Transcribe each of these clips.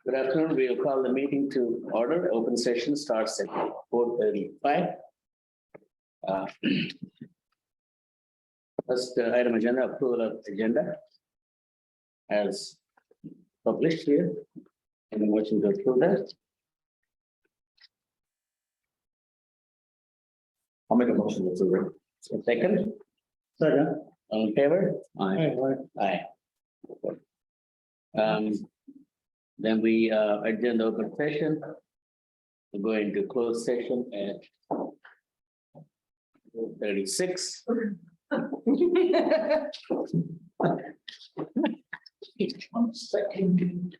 Good afternoon. We will call the meeting to order. Open session starts at 4:35. First item agenda, approval of agenda as published here. Any motion to approve that? I'll make a motion to approve it. Second, Second. all in favor? Aye. Aye. Then we adjourn the open session. We're going to close session at 36. One second.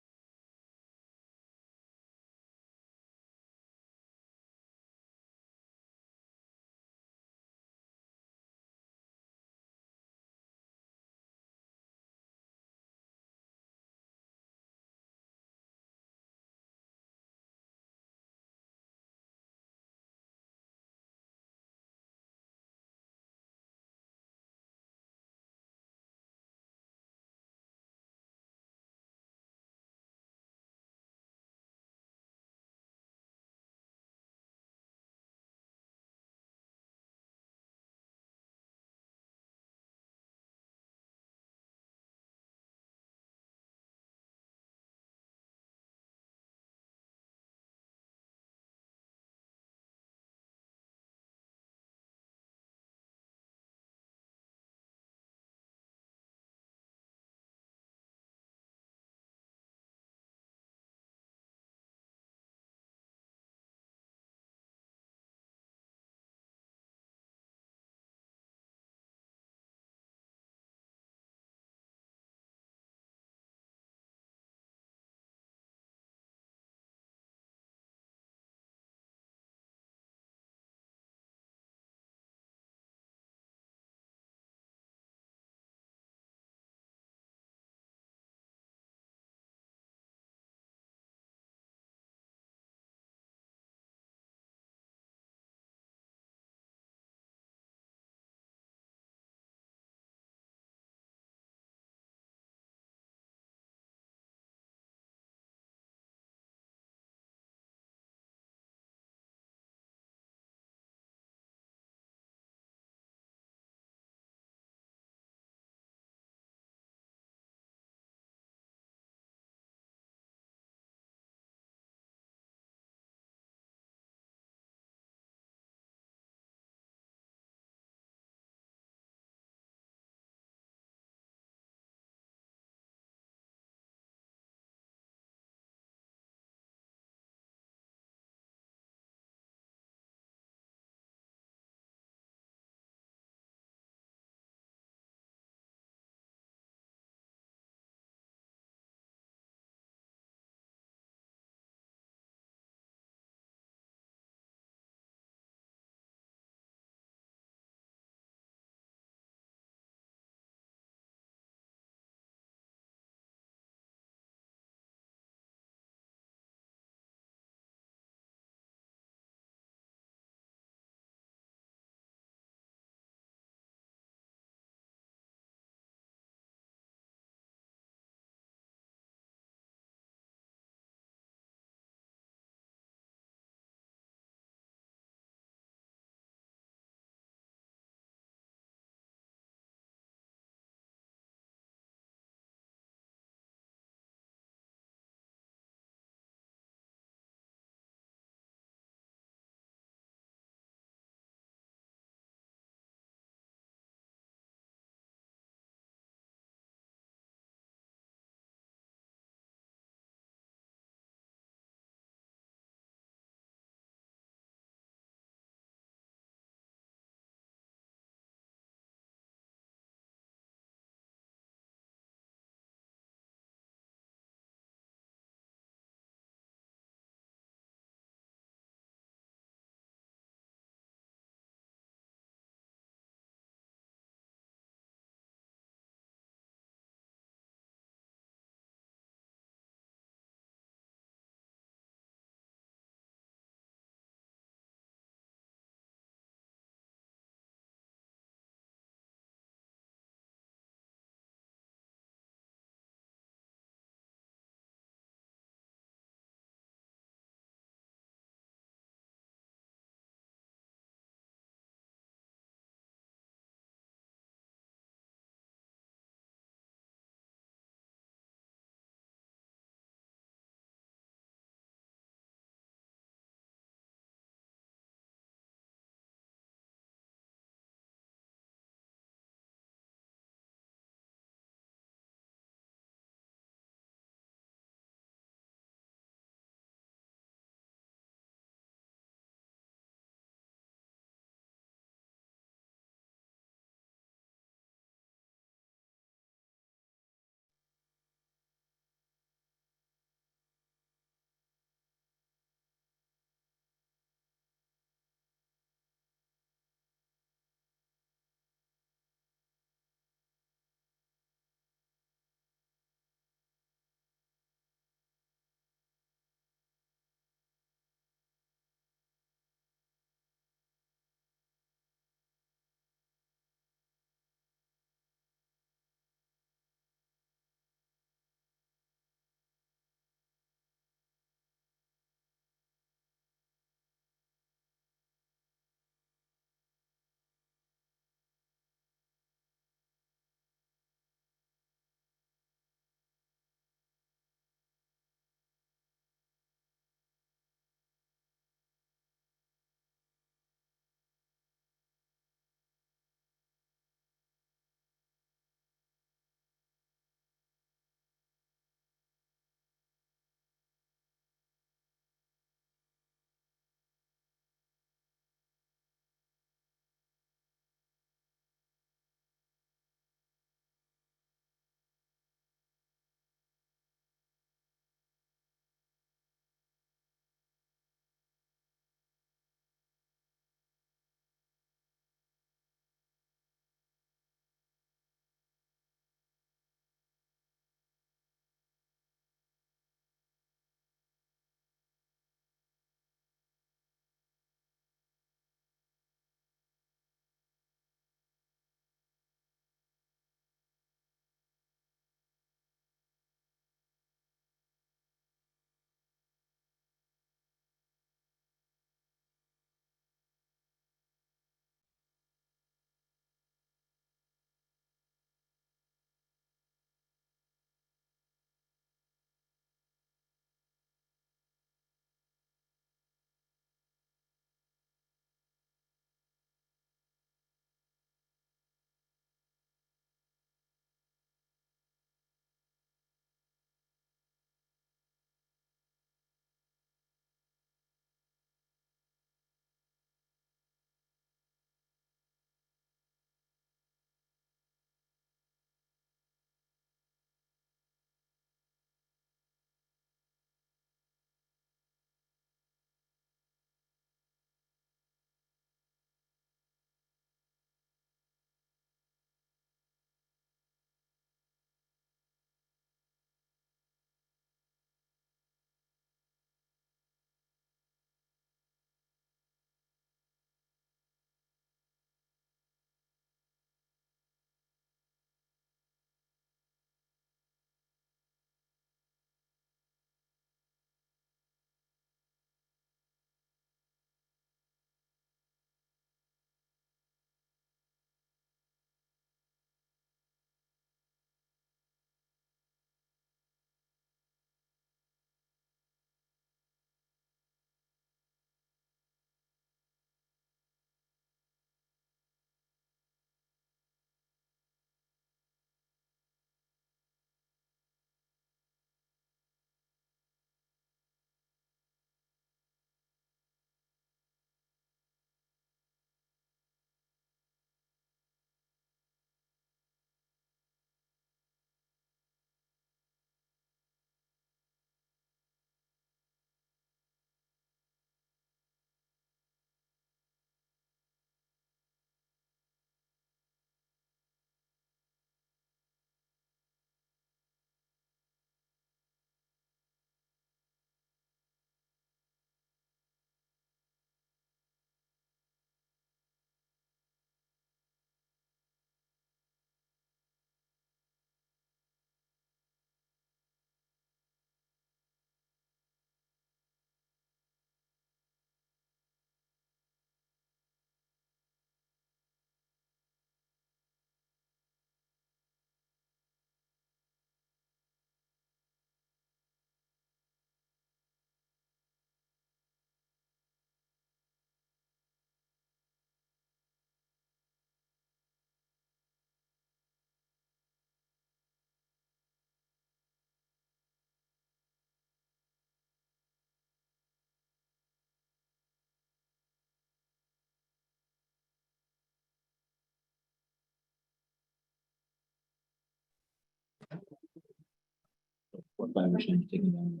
Plan machine taking down.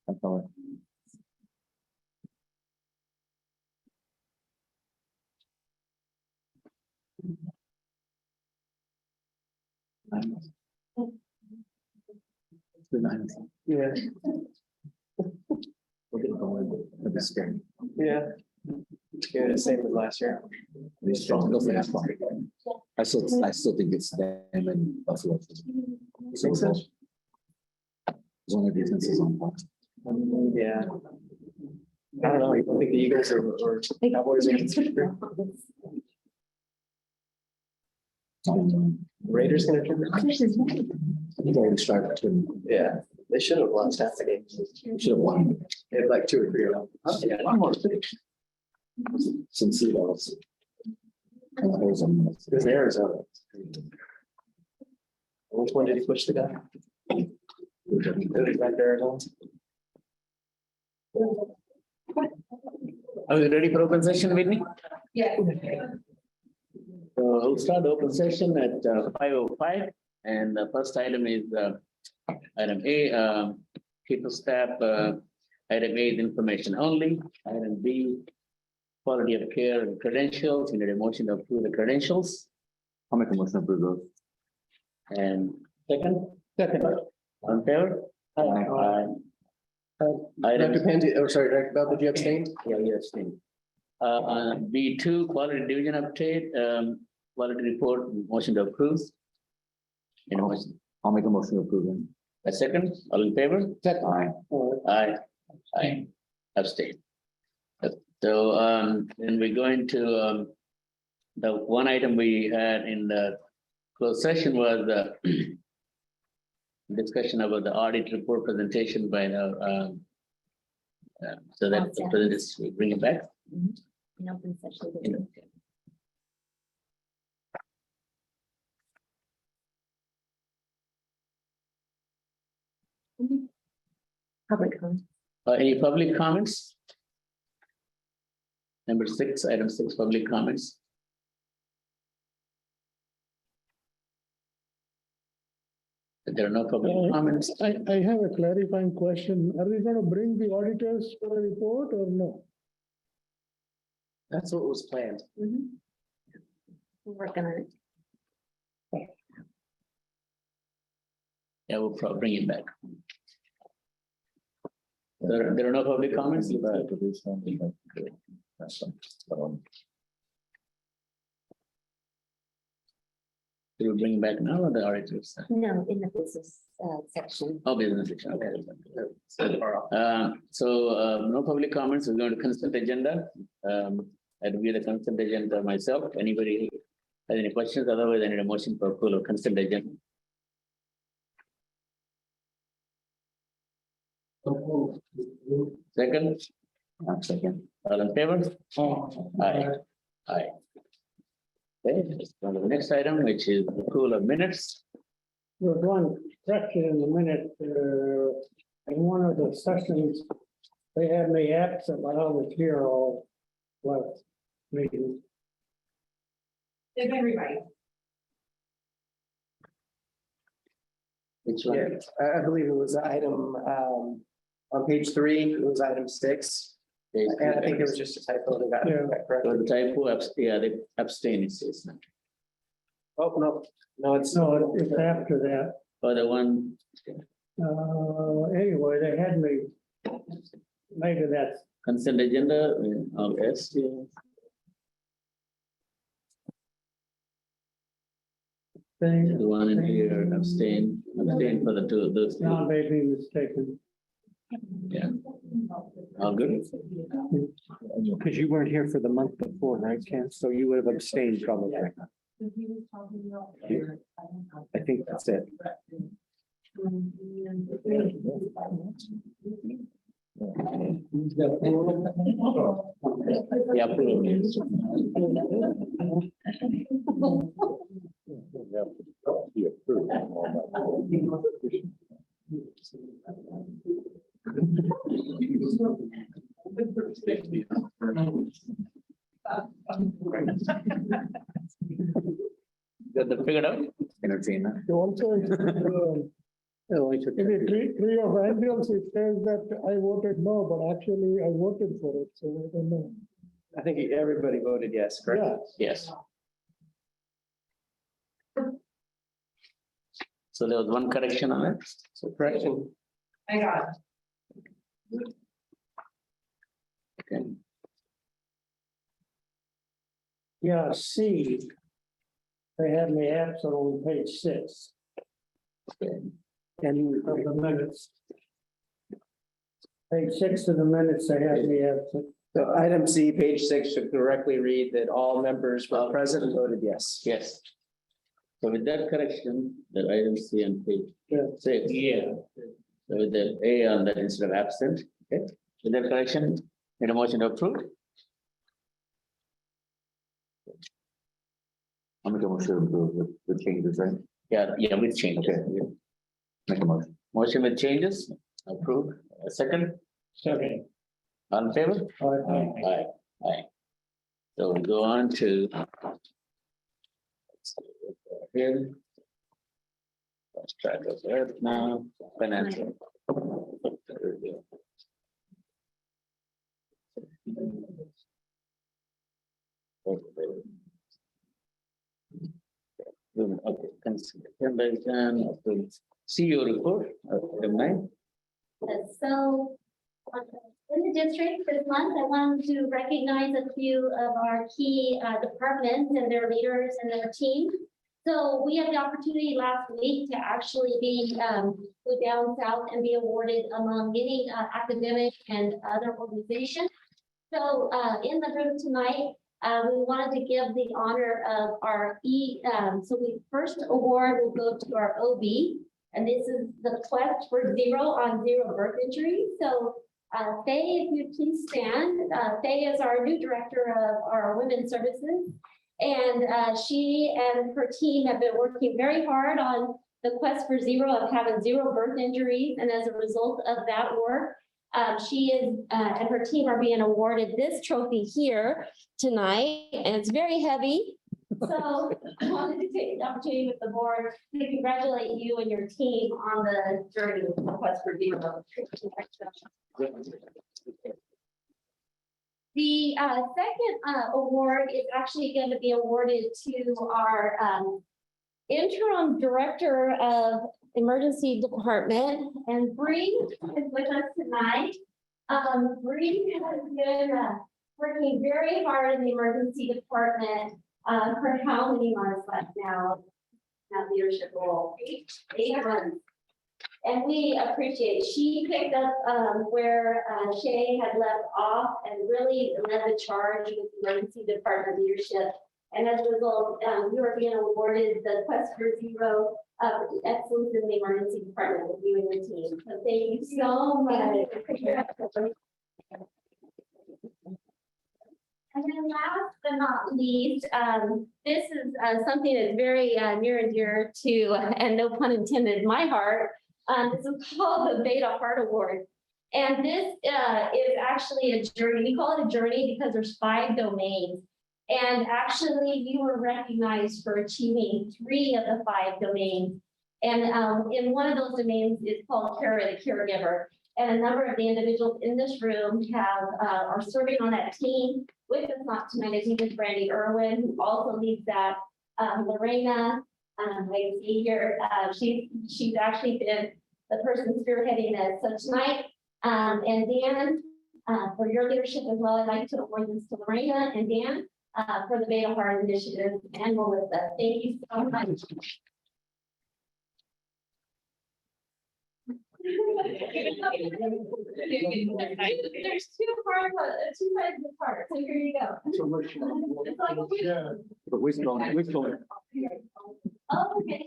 That's all. Yeah, We'll get going. It'll be scary. yeah. Yeah, the same as last year. Be strong. Go for that strong. I still think it's them and Buffalo. You think so? One of the defenses on point. Yeah. I don't know, I think the Eagles or Cowboys are gonna switch through. Raiders gonna turn. He's already started to. Yeah, they should have lost half the game. Should have won. They had like 2 or 3 of them. Yeah, one more. Some Seahawks. It was Arizona. Which one did he push the guy? It was back to Arizona. Are we ready for open session, Whitney? Yeah. So we'll start the open session at 5:05, and the first item is item A, people staff. Item A is information only. Item B, quality of care and credentials. We need a motion to approve the credentials. I'll make a motion to approve those. And second? Second. On favor? Aye. Item Dr. Penzi, oh, sorry, Dr. Bell, did you abstain? Yeah, yes, thank you. B2, quality division update, quality report, motion to approve. Any motion? I'll make a motion to approve them. A second, all in favor? Second. Aye. Aye. Abstain. So, then we're going to, the one item we had in the closed session was the discussion about the audit report presentation by the, so that the presenters will bring it back. In open session. Public comment. Any public comments? Number 6, item 6, public comments. There are no public comments. I have a clarifying question. Are we gonna bring the auditors for a report or no? That's what was planned. We're working on it. Yeah, we'll probably bring it back. There are no public comments. We'll bring it back now or the auditors? No, in the business section. Oh, business section, okay. No public comments. We're going to consent agenda. I review the consent agenda myself. Anybody has any questions? Otherwise, I need a motion for approval of consent agenda. Second? Second. All in favor? Aye. Aye. Okay, let's go to the next item, which is the approval of minutes. There's one correction in the minute, in one of the sessions, they had me absent, but I was here all last meeting. They've been rewriting. Which one? Yeah, I believe it was item, on page 3, it was item 6. And I think it was just a typo that got correct. So the typo, yeah, they abstain, it says. Oh, no, it's. No, it's after that. For the one, Anyway, they had me, maybe that's, consent agenda, yes, yeah. thing, The one in here, abstain for the two, those now two, may be mistaken. yeah. All good? Because you weren't here for the month before, right, Ken? So you would have abstained probably. I think that's it. Yeah, approve. Got the figured out? Entertainment. You also, It only took- in the tree of ambulance, it says that I voted no, but actually I voted for it, so I don't know. I think everybody voted yes, correct? Yeah, Yes. So there was one correction on it. So correction, I got Okay. yeah, C. They had me absent on page 6 Okay. of the minutes. Page 6 of the minutes, they had me absent. so item C, page 6 should correctly read that all members were present and voted yes. Yes. So with that correction, the item C on page Yeah. 6. Yeah. So with the A on that instead of absent, okay, with that correction, need a motion to approve? I'll make a motion to approve with changes, right? Yeah, with changes. Okay. Make a motion. Motion with changes, approved. A second, Second. all in favor? Aye, aye. So we go on to. Here. Let's try this out now, financial. There we go. Okay, CEO report, item 9. So in the district this month, I wanted to recognize a few of our key departments and their leaders and their team. So we had the opportunity last week to actually go down south and be awarded among many academic and other organizations. So in the room tonight, we wanted to give the honor of our so we first award will go to our OB. And this is the Quest for Zero on Zero Birth Injuries. So Faye, if you please stand. Faye is our new director of our women's services. And she and her team have been working very hard on the Quest for Zero of having zero birth injuries. And as a result of that work, she is and her team are being awarded this trophy here tonight. And it's very heavy. So I wanted to take the opportunity with the board to congratulate you and your team on the journey of the Quest for Zero. The second award is actually going to be awarded to our interim director of emergency department, and Bree is with us tonight. Bree has been working very hard in the emergency department for how many months left now? That leadership role, 8 months. And we appreciate, she picked up where Shay had left off and really led the charge with emergency department leadership. And as a result, you are being awarded the Quest for Zero Excellence in the Emergency Department with you and your team. So thank you so much. And then last but not least, this is something that's very near and dear to, and no pun intended, my heart. This is called the Beta Heart Award. And this is actually a journey. We call it a journey because there's 5 domains. And actually, you were recognized for achieving 3 of the 5 domains. And in one of those domains is called Care of the Caregiver. And a number of the individuals in this room are serving on that team. With us not tonight, I think is Brandy Irwin, who also leads that. Lorena, I see here, she's actually been the person spearheading this. So tonight, and Dan, for your leadership as well, I'd like to award this to Lorena and Dan for the Beta Heart Initiative and Melissa. Thank you so much. There's 2 parts, 2 sides of the part, so here you go. It's like a wheel. But we're still. Oh, okay.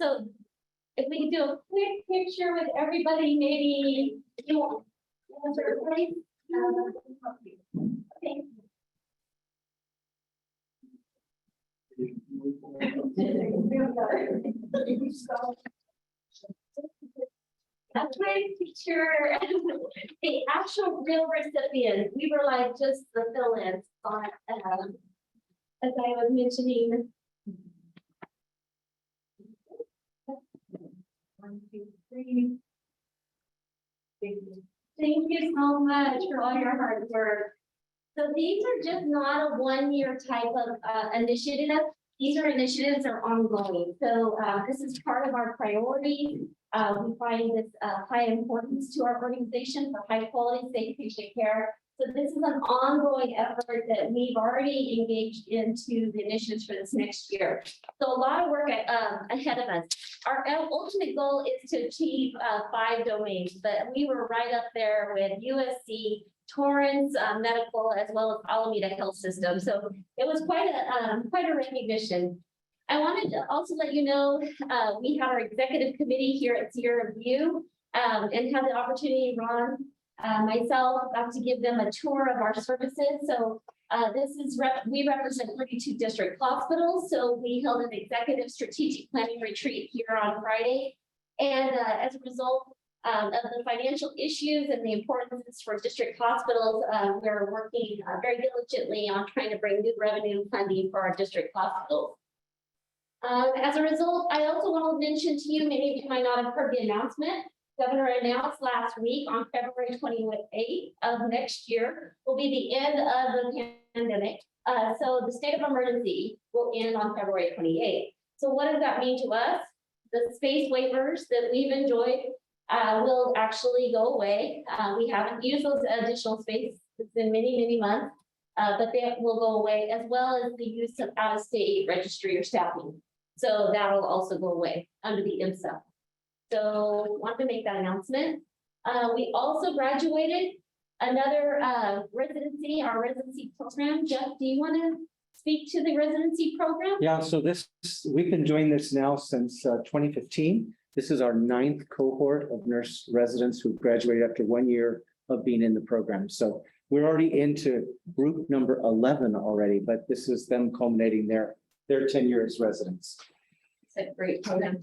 So if we could do a quick picture with everybody, maybe you want to place. Okay. I'm trying to picture the actual real recipient. We were like just the fill-ins on, as I was mentioning. One, two, three. Thank you so much for all your hard work. So these are just not a one-year type of initiative. These are initiatives that are ongoing. So this is part of our priority. We find this high importance to our organization for high quality, safe patient care. So this is an ongoing effort that we've already engaged into the initiatives for this next year. So a lot of work ahead of us. Our ultimate goal is to achieve 5 domains, but we were right up there with USC, Torrance Medical, as well as Alameda Health System. So it was quite a recognition. I wanted to also let you know, we have our executive committee here at Sierra View and have the opportunity, Ron, myself, got to give them a tour of our services. So we represent 32 district hospitals. So we held an executive strategic planning retreat here on Friday. And as a result of the financial issues and the importance for district hospitals, we're working very diligently on trying to bring new revenue funding for our district hospitals. As a result, I also want to mention to you, many of you might not have heard the announcement. Governor announced last week on February 28th of next year will be the end of the pandemic. So the state of emergency will end on February 28th. So what does that mean to us? The space waivers that we've enjoyed will actually go away. We haven't used those additional space. It's been many, many months, but they will go away, as well as the use of out-of-state registry or staffing. So that will also go away under the IMSA. So wanted to make that announcement. We also graduated another residency, our residency program. Jeff, do you want to speak to the residency program? Yeah, so we've been doing this now since 2015. This is our 9th cohort of nurse residents who graduated after 1 year of being in the program. So we're already into group number 11 already, but this is them culminating their tenure as residents. It's a great program.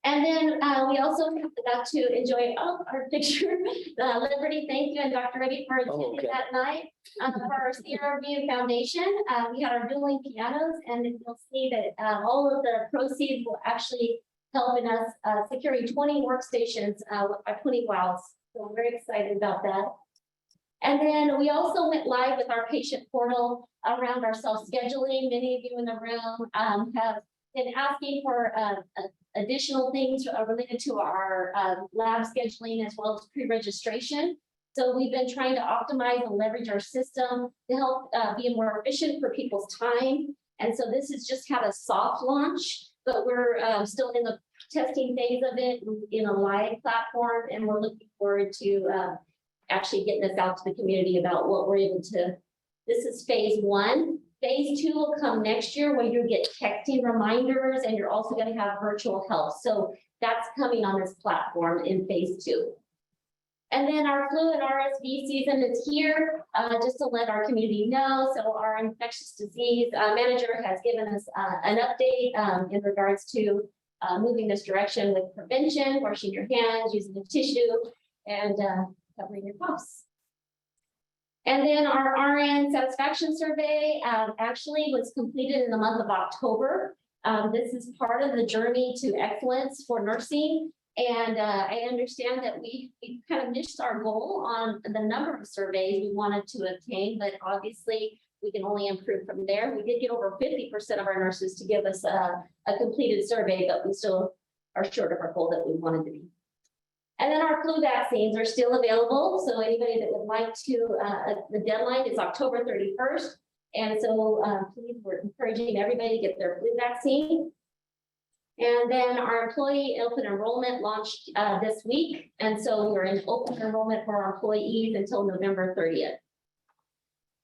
And then we also got to enjoy our picture, Liberty. Thank you, and Dr. Reddy for attending that night for our Sierra View Foundation. We had our dueling pianos, and you'll see that all of the proceeds will actually help in us securing 20 workstations by 20 wows. So I'm very excited about that. And then we also went live with our patient portal around our self-scheduling. Many of you in the room have been asking for additional things related to our lab scheduling as well as pre-registration. So we've been trying to optimize and leverage our system to help be more efficient for people's time. And so this is just had a soft launch, but we're still in the testing phase of it in a live platform. And we're looking forward to actually getting this out to the community about what we're able to. This is phase 1. Phase 2 will come next year, where you get texting reminders, and you're also going to have virtual health. So that's coming on this platform in phase 2. And then our flu and RSV season is here, just to let our community know. So our infectious disease manager has given us an update in regards to moving this direction with prevention, washing your hands, using the tissue, and covering your coughs. And then our RN satisfaction survey actually was completed in the month of October. This is part of the journey to excellence for nursing. And I understand that we kind of missed our goal on the number of surveys we wanted to obtain, but obviously we can only improve from there. We did get over 50% of our nurses to give us a completed survey, but we still are short of our goal that we wanted to be. And then our flu vaccines are still available. So anybody that would like to, the deadline is October 31st. And so please, we're encouraging everybody to get their flu vaccine. And then our employee open enrollment launched this week. And so we're in open enrollment for our employees until November 30th.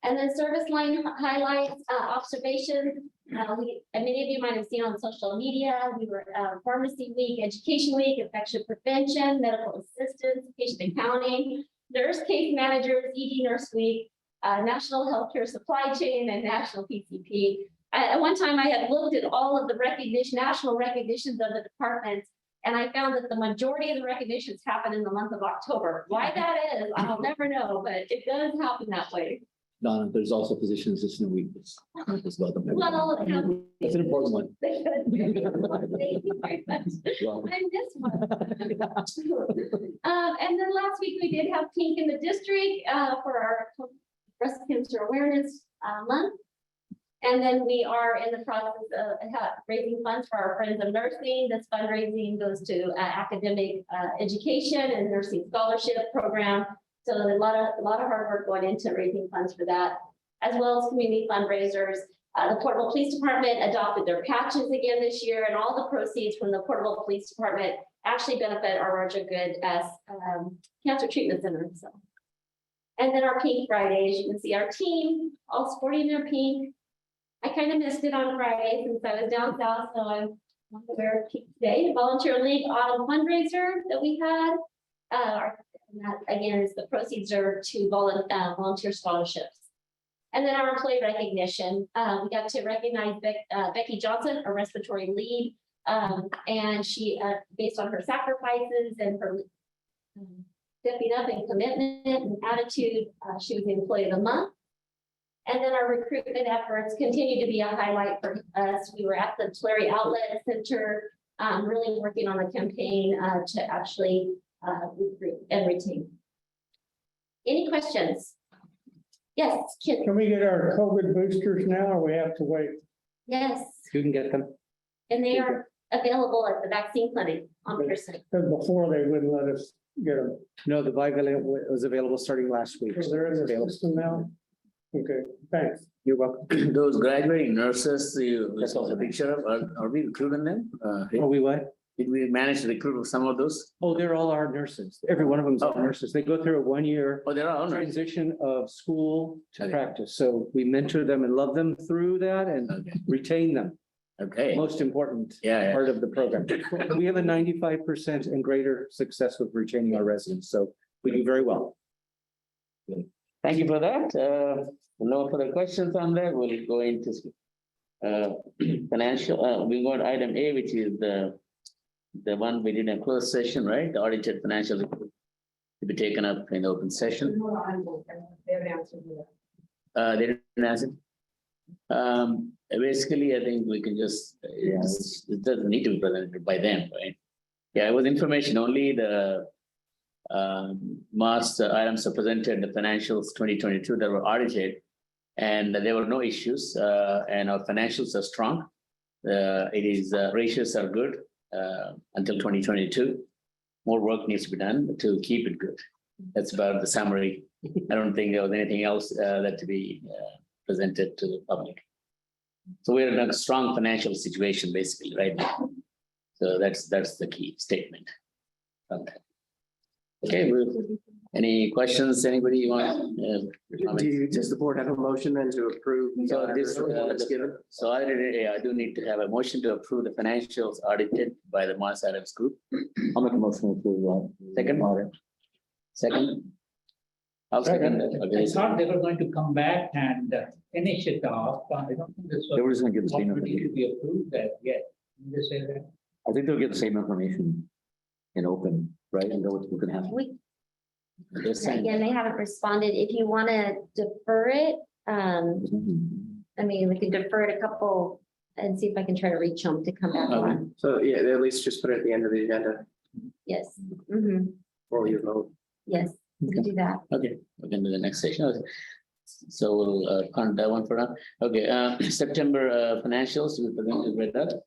And then service line highlights, observations. Many of you might have seen on social media, we were Pharmacy Week, Education Week, Infection Prevention, Medical Assistance, Patient Accounting, Nurse Case Managers, ED Nurse Week, National Healthcare Supply Chain, and National PCP. At one time, I had looked at all of the national recognitions of the departments, And I found that the majority of the recognitions happen in the month of October. Why that is, I'll never know, but it does happen that way. Donna, there's also positions that's no weakness. That's about them. Well, That's an important one. they could. Thank you very much. Well, I missed one. And then last week we did have pink in the district for our breast cancer awareness month. And then we are in the process of raising funds for our Friends of Nursing. This fundraising goes to academic education and nursing scholarship program. So a lot of hard work going into raising funds for that, as well as community fundraisers. The Portable Police Department adopted their patches again this year, and all the proceeds from the Portable Police Department actually benefit our Roger Good as Cancer Treatment Center. So, and then our Pink Friday, as you can see, our team all sporting their pink. I kind of missed it on Friday since I was down south, so I want to wear pink today. Volunteer League Autumn fundraiser that we had. And that again is the proceeds are to volunteer scholarships. And then our employee recognition, we got to recognize Becky Johnson, a respiratory lead. And she, based on her sacrifices and her stepping up and commitment and attitude, she was the employee of the month. And then our recruitment efforts continue to be a highlight for us. We were at the Tulare Outlet Center, really working on a campaign to actually recruit and retain. Any questions? Yes, Kid. Can we get our COVID boosters now or we have to wait? Yes, You can get them. and they are available at the vaccine clinic on person. Because before they wouldn't let us get them. No, the bivalent was available starting last week. So they're in the Available. system now? Okay, thanks. You're welcome. those graduating nurses, you saw the picture of, are we recruiting them? Oh, we what? Did we manage to recruit some of those? Oh, they're all our nurses. Every one of them is our Oh. nurses. They go through a 1 year Oh, there are. transition of school to Okay. practice. So we mentor them and love them through that and Okay. retain them. Okay, Most important yeah, part of the program. We have a 95% and greater success with retaining our residents. So we do very well. thank you for that. No further questions on that. We'll go into financial, we go to item A, which is the one we did in a closed session, right? The audited financial report to be taken up in open session. They didn't answer. Basically, I think we can just, it doesn't need to be presented by them, right? Yeah, it was information only. The master items are presented in the financials 2022 that were audited, and there were no issues, and our financials are strong. Ratios are good until 2022. More work needs to be done to keep it good. That's about the summary. I don't think there was anything else that to be presented to the public. So we're in a strong financial situation basically right now. So that's the key statement. Okay, any questions? Anybody want? Does the board have a motion then to approve? So this, that's given? so I do need to have a motion to approve the financials audited by the Mars Adams Group. I'll make a motion to approve. Second. Second. I'll second that. Okay. I thought they were going to come back and finish it off. I don't think this They were was just gonna give the same ready to information. be approved that yet. Can you say that? I think they'll get the same information in open, right? And know what we can have. They're saying- Again, they haven't responded. If you want to defer it, I mean, we could defer it a couple and see if I can try to reach them to come back Okay. on. So, yeah, at least just put it at the end of the agenda Yes. Mhm. for your vote. Yes, we can do that. Okay, we can do the next session. Okay. So we'll count that one for now. Okay, September financials, we presented with that.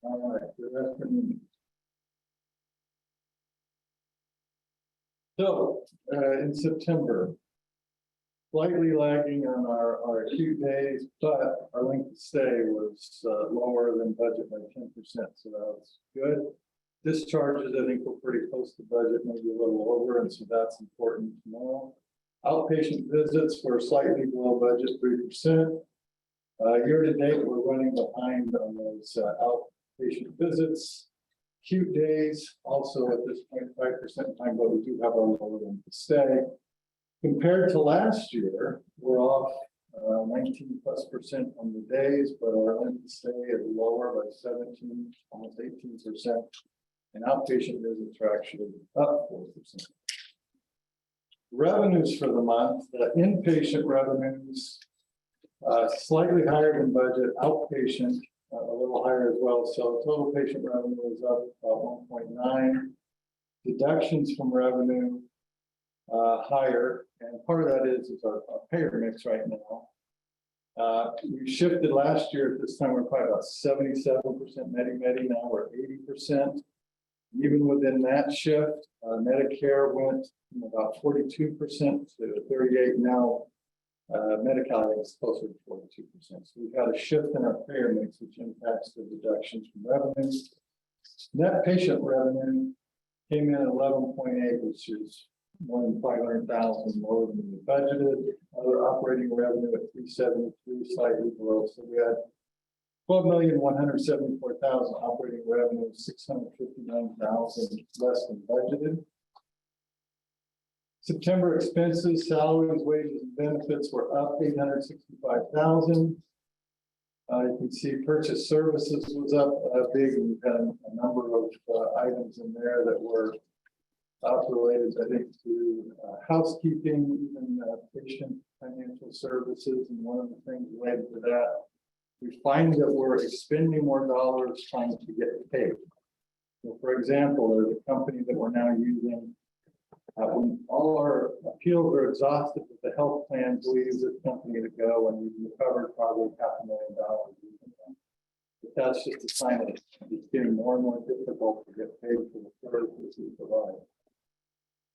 All right, good afternoon. So, in September, slightly lagging on our acute days, but our length of stay was lower than budget by 10%, so that was good. Discharges, I think, were pretty close to budget, maybe a little over, and so that's important to know. Outpatient visits were slightly below budget, 3%. Year to date, we're running behind on those outpatient visits. Acute days also at this point, 5% behind, but we do have our lower length of stay. Compared to last year, we're off 19+% on the days, but our length of stay is lower by 17, almost 18%. And outpatient visits are actually up 4%. Revenues for the month, the inpatient revenues slightly higher than budget, outpatient a little higher as well. So total patient revenue is up about 1.9. Deductions from revenue higher, and part of that is our payer mix right now. We shifted last year at this time, we're probably about 77% Medi-Medi, now we're 80%. Even within that shift, Medicare went from about 42% to 38%. Now, Medi-Cal is closer to 42%. So we've had a shift in our payer mix, which impacts the deductions from revenues. Net patient revenue came in at 11.8, which is more than 500,000 lower than we budgeted. Other operating revenue at 373, slightly below. So we had 12,174,000 operating revenue, 659,000 less than budgeted. September expenses, salaries, wages, and benefits were up 865,000. You can see purchase services was up big. We've had a number of items in there that were related, I think, to housekeeping, even patient financial services, and one of the things related to that. We find that we're expending more dollars trying to get paid. So for example, there's a company that we're now using. When all our appeals are exhausted with the health plans, we use this company to go, and we've recovered probably $500,000. But that's just a sign that it's getting more and more difficult to get paid for the services we provide.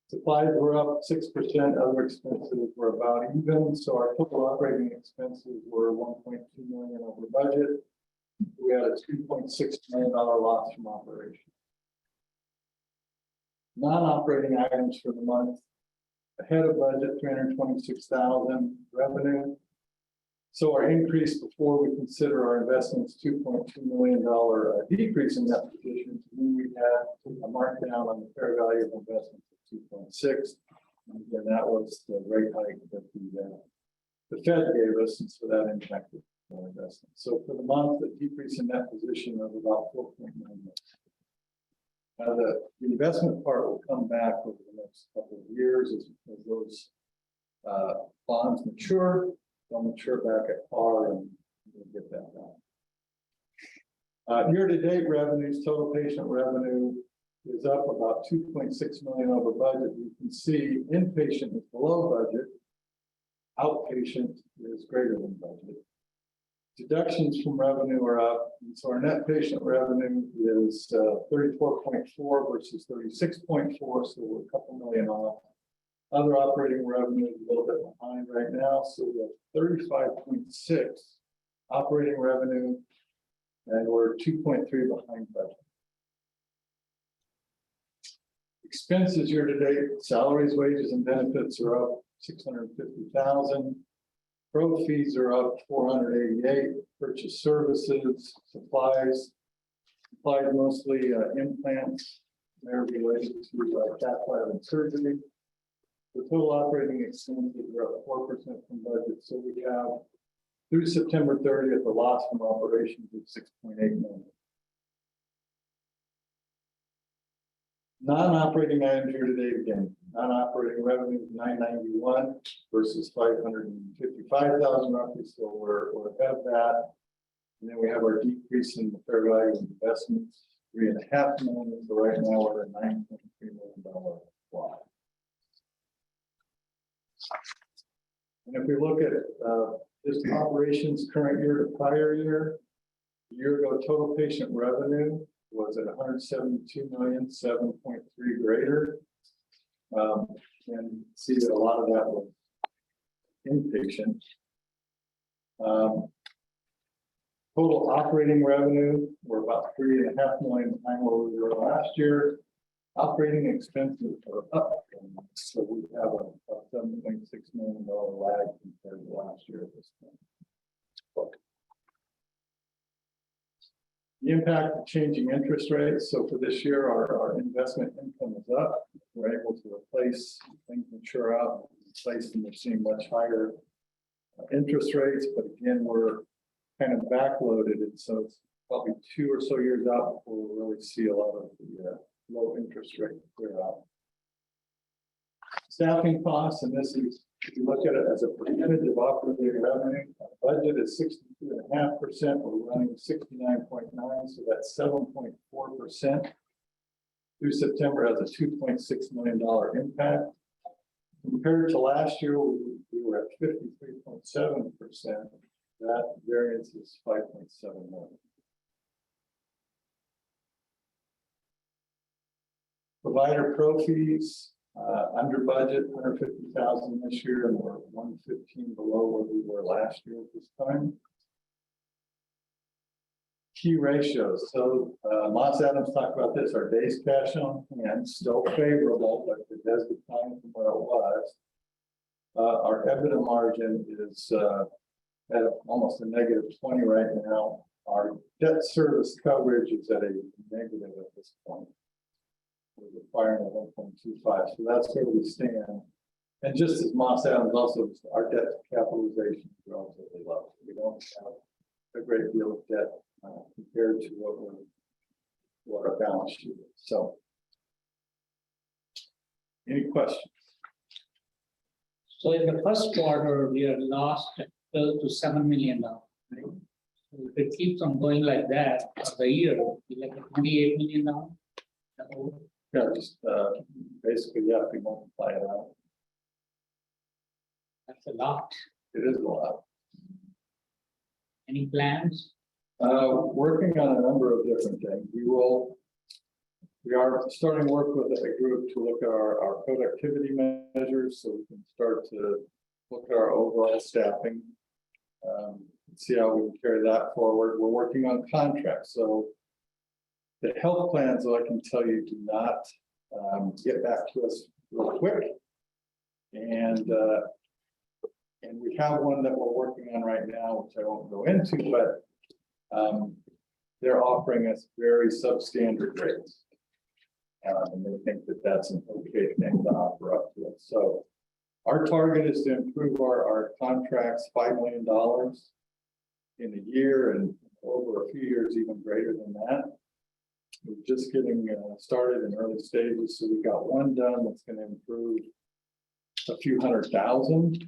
Supplies were up 6%, other expenses were about even, so our total operating expenses were 1.2 million over budget. We had a $2.6 million loss from operations. Non-operating items for the month, ahead of budget, 326,000 revenue. So our increase before we consider our investments, $2.2 million decrease in that position. We had a markdown on the fair value of investments of 2.6. And again, that was the rate hike that the Fed gave us, and so that impacted our investment. So for the month, the decrease in that position of about 4.9 million. Now the investment part will come back over the next couple of years as those bonds mature. They'll mature back at par, and we'll get that back. Year-to-date revenues, total patient revenue is up about 2.6 million over budget. You can see inpatient is below budget. Outpatient is greater than budget. Deductions from revenue are up, and so our net patient revenue is 34.4 versus 36.4, so we're a couple million off. Other operating revenue is a little bit behind right now, so we have 35.6 operating revenue, and we're 2.3 behind budget. Expenses year to date, salaries, wages, and benefits are up 650,000. Pro fees are up 488. Purchase services, supplies mostly implants. They're related to cath lab and surgery. The total operating expenses are up 4% from budget. So we have through September 30th a loss from operations of 6.8 million. Non-operating items year to date again. Non-operating revenue is 991 versus 555,000 roughly, so we're ahead of that. And then we have our decrease in the fair value of investments, 3.5 million. So right now we're at a $9.3 million loss. And if we look at just operations current year to prior year, a year ago total patient revenue was at 172 million, 7.3 greater. And see that a lot of that was inpatient. Total operating revenue were about 3.5 million behind where we were last year. Operating expenses are up, so we have a $7.6 million lag compared to last year at this point. The impact of changing interest rates. So for this year, our investment income is up. We're able to replace things mature out, place and we're seeing much higher interest rates, but again, we're kind of backloaded, and so it's probably 2 or so years out before we really see a lot of the low interest rate clear out. Staffing costs, and this is, if you look at it as a percentage of operating revenue, our budget is 62.5%, we're running 69.9, so that's 7.4%. Through September has a $2.6 million impact. Compared to last year, we were at 53.7%. That variance is 5.7 million. Provider pro fees, under budget, 150,000 this year, and we're 115 below where we were last year at this time. Key ratios. So Moss Adams talked about this. Our days cash on hand still favorable, but it does decline from where it was. Our EBITDA margin is at almost a -20 right now. Our debt service coverage is at a negative at this point. We're requiring a 1.25, so that's where we stand. And just as Moss Adams also, our debt capitalization is relatively low. We don't have a great deal of debt compared to what our balance sheet is. So, any questions? So in the first quarter, we are lost close to $7 million. Right? So if it keeps on going like that for the year, it'll be like a $28 million. Yeah, just basically, yeah, if we multiply it out, That's a lot. it is a lot. Any plans? Working on a number of different things. We are starting work with a group to look at our productivity measures, so we can start to look at our overall staffing. See how we can carry that forward. We're working on contracts, so the health plans, though, I can tell you, do not get back to us real quick. And we have one that we're working on right now, which I won't go into, but they're offering us very substandard rates. And they think that that's an okay thing to offer up to us. So our target is to improve our contracts $5 million in a year, and over a few years, even greater than that. We're just getting started in early stages. So we've got one done that's going to improve a few $100,000,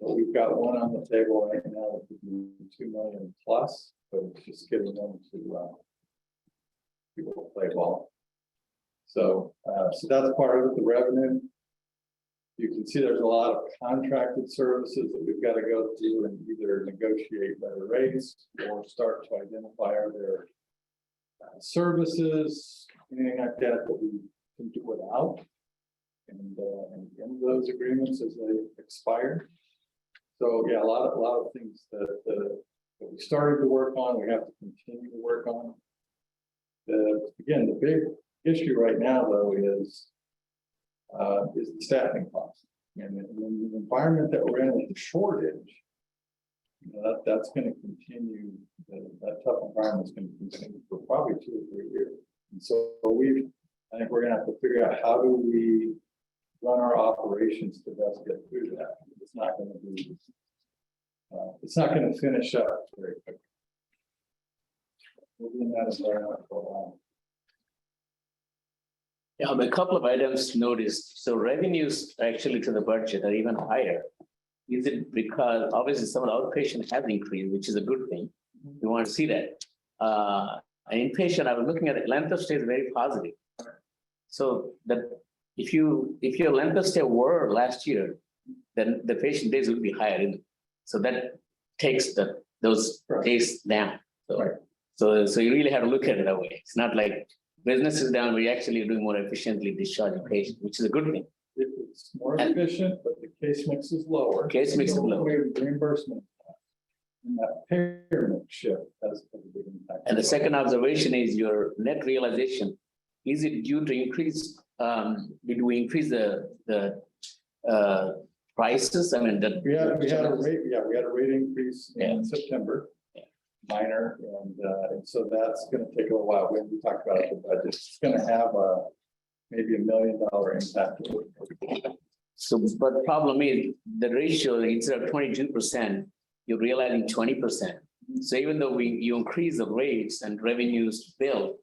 but we've got one on the table right now that could be $2 million plus. But it's just getting them to people play ball. So that's part of it, the revenue. You can see there's a lot of contracted services that we've got to go through and either negotiate better rates or start to identify other services, anything like that that we can do without, and end those agreements as they expire. So yeah, a lot of things that we started to work on, we have to continue to work on. Again, the big issue right now, though, is the staffing cost. And in the environment that we're in with the shortage, that's going to continue. That tough environment is going to continue for probably 2 or 3 years. And so I think we're going to have to figure out how do we run our operations to best get through that. It's not going to be. It's not going to finish up very quickly. We'll be in that environment for a while. Yeah, a couple of items noticed. So revenues actually to the budget are even higher. Is it because obviously some of the outpatient has increased, which is a good thing. We want to see that. And inpatient, I was looking at it, length of stay is very positive. So that if your length of stay were last year, then the patient days would be higher. So that takes those days down. So you really have to look at it that way. It's not like business is down, we're actually doing more efficiently discharging patients, which is a good thing. It's more efficient, but the case mix is lower. Case mix is lower. Reimbursement. And that payer mix shift has a big impact. And the second observation is your net realization. Is it due to increase, did we increase the prices? I mean, we had a rate increase in September. Minor, and so that's going to take a little while. When we talk about the budget, it's going to have maybe $1 million impact. So, but the problem is the ratio, instead of 22%, you're realizing 20%. So even though you increase the rates and revenues build,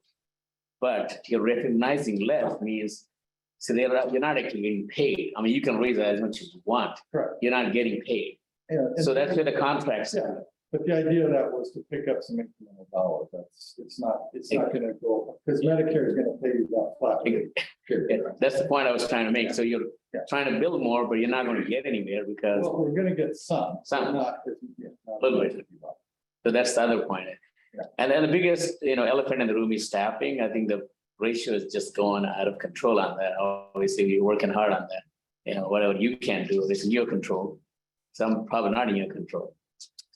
but you're recognizing less means, so you're not actually getting paid. I mean, you can raise it as much as you want. Correct. You're not getting paid. Yeah, and- So that's where the contracts Yeah, are. but the idea of that was to pick up some incremental dollars. It's not gonna go, because Medicare is gonna pay you that flat rate. Yeah, that's the point I was trying to make. So you're Yeah. trying to build more, but you're not going to get anywhere because, Well, we're gonna get some. Some. Not. Not Little bit. so that's the other point. Yeah. And then the biggest, elephant in the room is staffing. I think the ratio is just going out of control on that. Obviously, you're working hard on that. Whatever you can do is in your control. Some probably not in your control.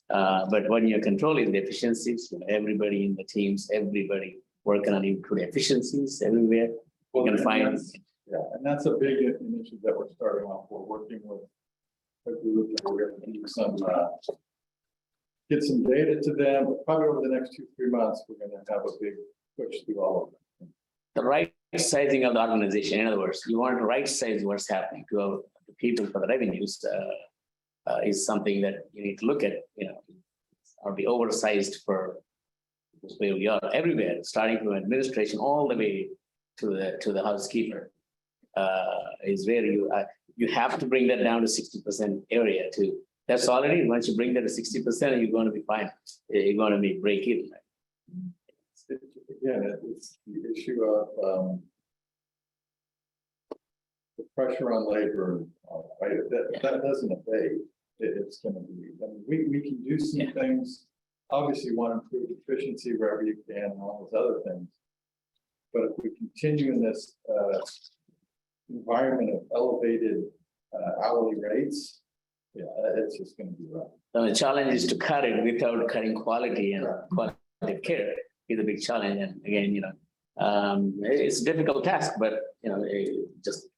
But what in your control is the efficiencies, everybody in the teams, everybody working on improving efficiencies everywhere. Well, You can find, Yeah, and that's a big initiative that we're starting off. We're working with a group and we're gonna do some, get some data to them, but probably over the next 2-3 months, we're gonna have a big push through all of them. the right sizing of the organization. In other words, you want to right size what's happening to the people for the revenues is something that you need to look at, or be oversized for where we are everywhere, starting from administration all the way to the housekeeper. Is where you have to bring that down to 60% area too. That's already, once you bring that to 60%, you're going to be fine. You're going to be break even. Again, it's the issue of the pressure on labor, right? That doesn't abate. It's gonna be, I mean, we can do some Yeah. things. Obviously, you want to improve efficiency wherever you can and all those other things. But if we continue in this environment of elevated hourly rates, yeah, it's just gonna be rough. The challenge is to cut it without cutting quality and quality of care is a big challenge. And again, it's a difficult task, but just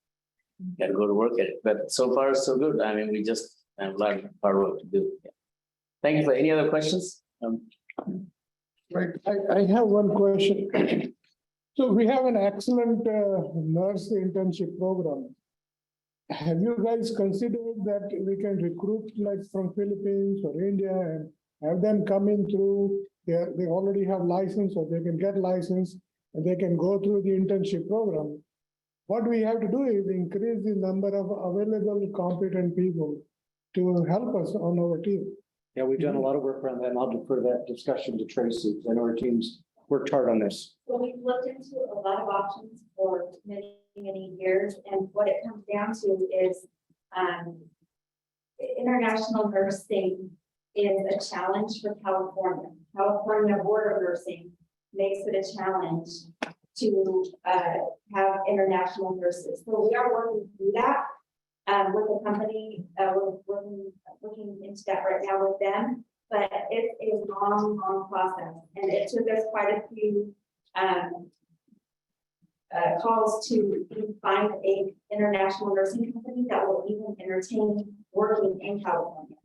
got to go to work at it. But so far, so good. I mean, we just have a lot of hard work to do. Yeah. Thank you. For any other questions? Right, I have one question. So we have an excellent nurse internship program. Have you guys considered that we can recruit like from Philippines or India and have them come in through, they already have license or they can get license and they can go through the internship program? What we have to do is increase the number of available competent people to help us on our team. Yeah, we've done a lot of work around that, and I'll defer that discussion to Tracy. 'Cause I know our team's worked hard on this. Well, we've looked into a lot of options for many, many years, and what it comes down to is international nursing is a challenge for California. California Board of Nursing makes it a challenge to have international nurses. So we are working through that with the company. We're looking into that right now with them. But it's a long, long process, and it took us quite a few calls to find a international nursing company that will even entertain working in California.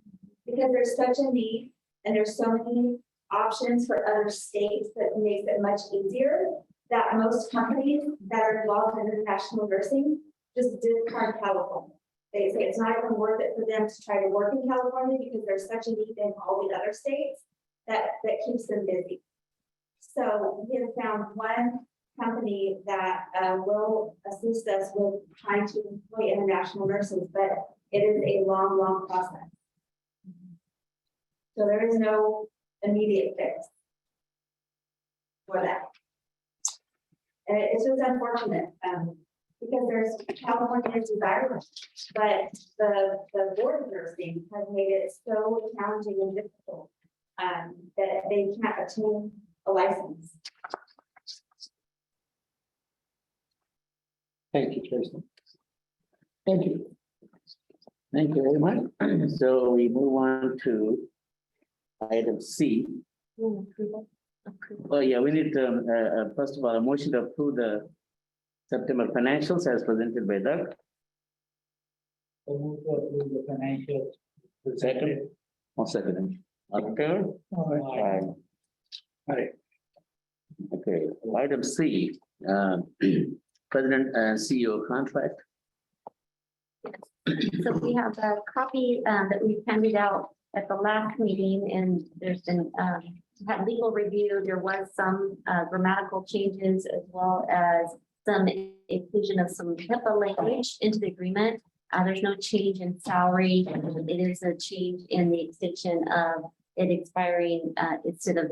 Because there's such a need, and there's so many options for other states that makes it much easier, that most companies that are involved in international nursing just discard California. They say it's not even worth it for them to try to work in California because there's such a need in all the other states that keeps them busy. So we have found one company that will assist us with trying to employ international nurses, but it is a long, long process. So there is no immediate fix for that. And it's just unfortunate. Because there's California is desirable, but the board of nursing has made it so challenging and difficult that they can't obtain a license. Thank you, Tracy. Thank you. Thank you very much. So we move on to item C. Approval. Oh, yeah, we need to, first of all, a motion to approve the September financials as presented by Doug. So move to approve the financial. Second. One second. All in favor? Aye. Aye. Okay, item C, President and CEO contract. So we have a copy that we handed out at the last meeting, and there's been had legal review. There was some grammatical changes as well as some inclusion of some HIPAA language into the agreement. There's no change in salary. It is a change in the extension of it expiring instead of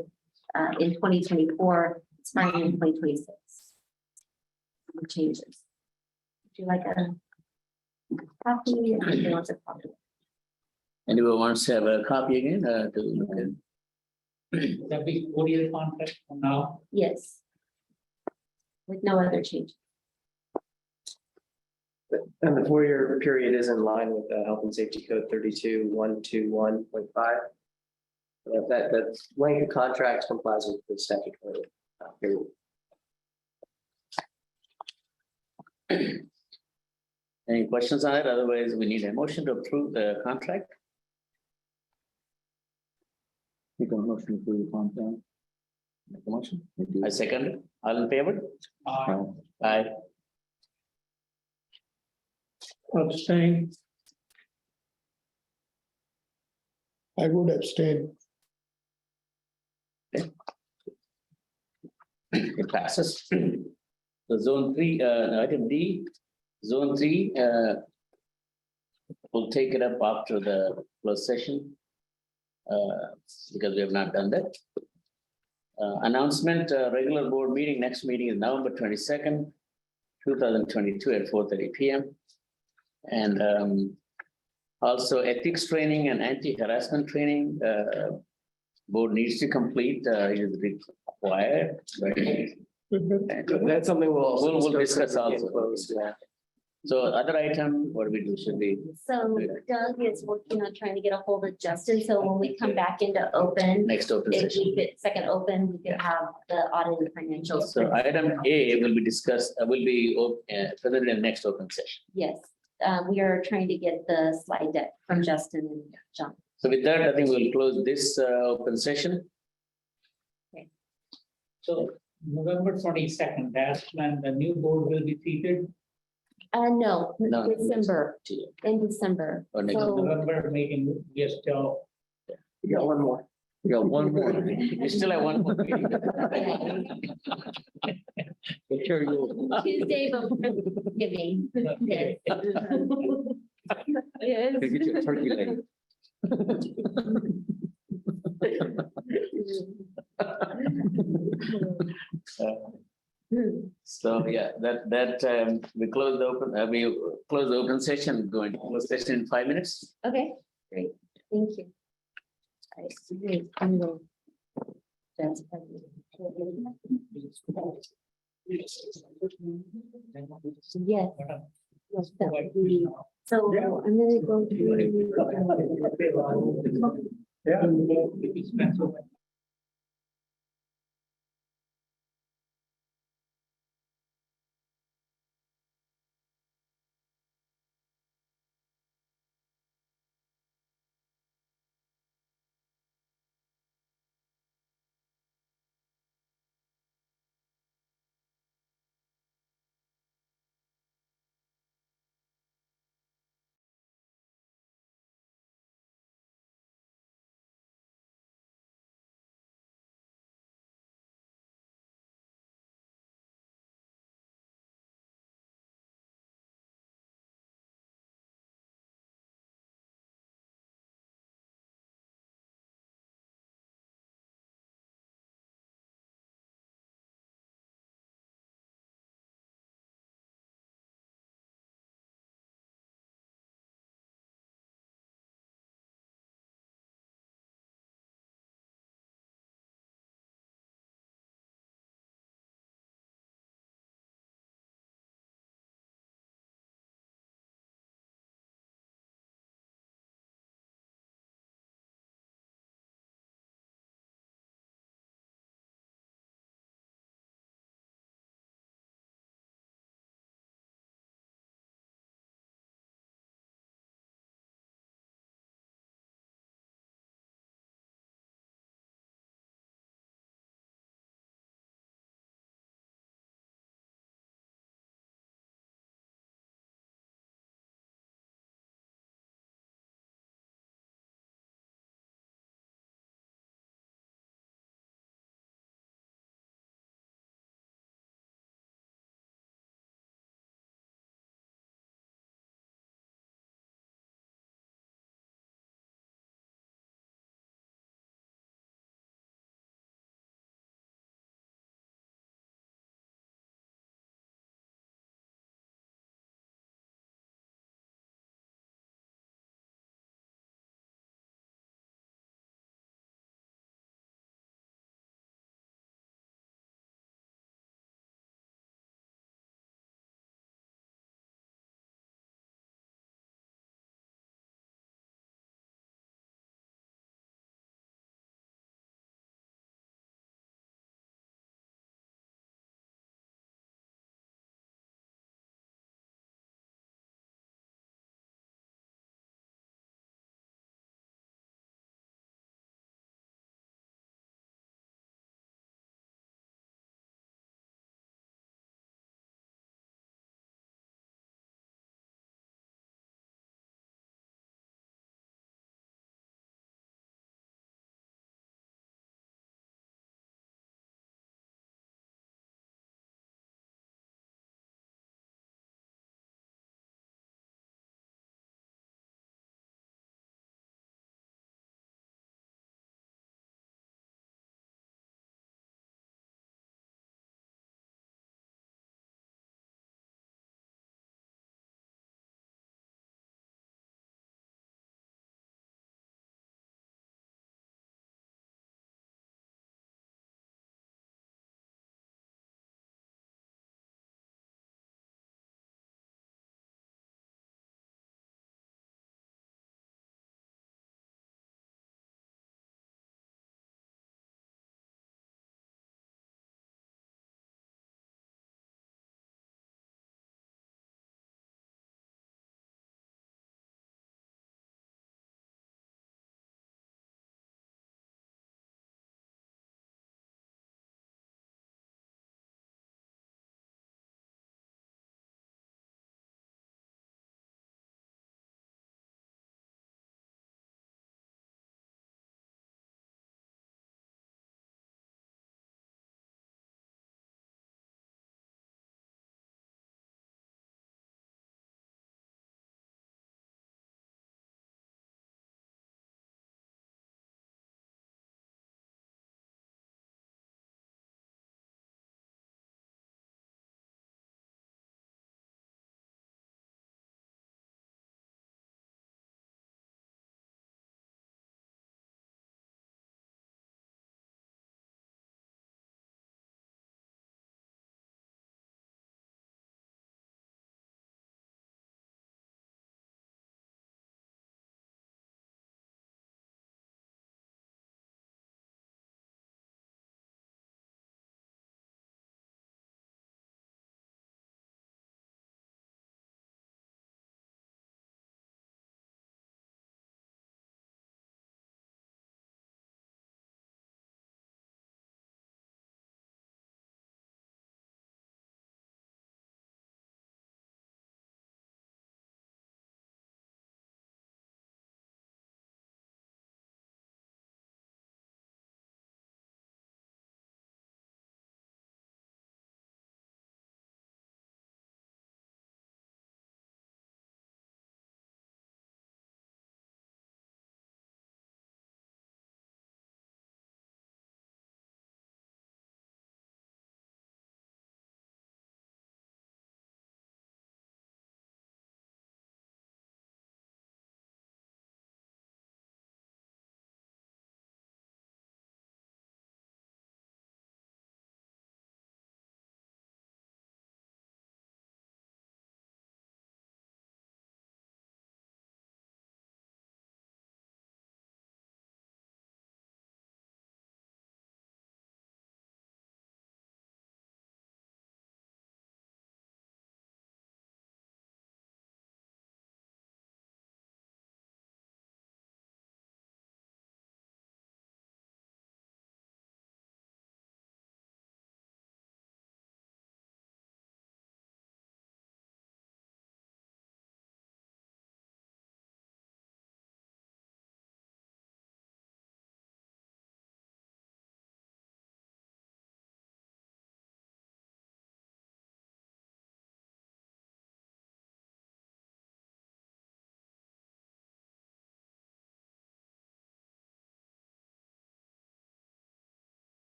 in 2024, expiring in 2026. Some changes. Would you like a copy? Anyone wants a copy? Anyone wants to have a copy again, to look at? That be 4-year contract for now. Yes. With no other change. And the 4-year period is in line with the Health and Safety Code 32.121.5. That length of contract complies with the statutory period. Any questions on it? Otherwise, we need a motion to approve the contract. Make a motion to approve the contract. Make a motion. I second it. All in favor? Aye. Abstain. I would abstain. It passes. So zone 3, item D, zone 3, we'll take it up after the closed session. Because we have not done that. Announcement, regular board meeting, next meeting is November 22nd, 2022 at 4:30 PM. And also ethics training and anti-harassment training, board needs to complete, is required, right? That's something We'll discuss when we also. get close to that. So other item, what do we do? Should we? So Doug is working on trying to get a hold of Justin, so when we come back into open, Next open if session. we get second open, we could have the audit and financials. So item A will be discussed, will be further in next open session. Yes, we are trying to get the slide deck from Justin and John. So with that, I think we'll close this open session. So November 22nd, that's when the new board will be seated. No, No. December, in December. Or next So November meeting, we are still. You got one more. We got one more. We still have one more meeting. Make sure you. Tuesday before Thanksgiving. Yes. Yes. Get your turkey leg. So, yeah, we close the open session, going to close session in 5 minutes. Okay, great, thank you. All right, great, I'm gonna- That's probably- Yes. Yes, that would be- So I'm gonna go through. Yeah.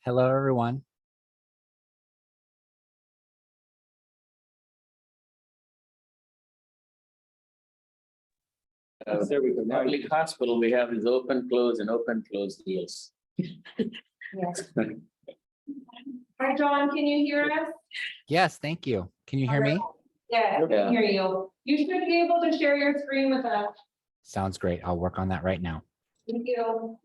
Hello, everyone. There we go. Now you- Public hospital, we have is open, close and open, close deals. Yes. Hi, John, can you hear us? Yes, thank you. Can you hear me? Yeah, I can hear you. You should be able to share your screen with us. Sounds great. I'll work on that right now. Thank you.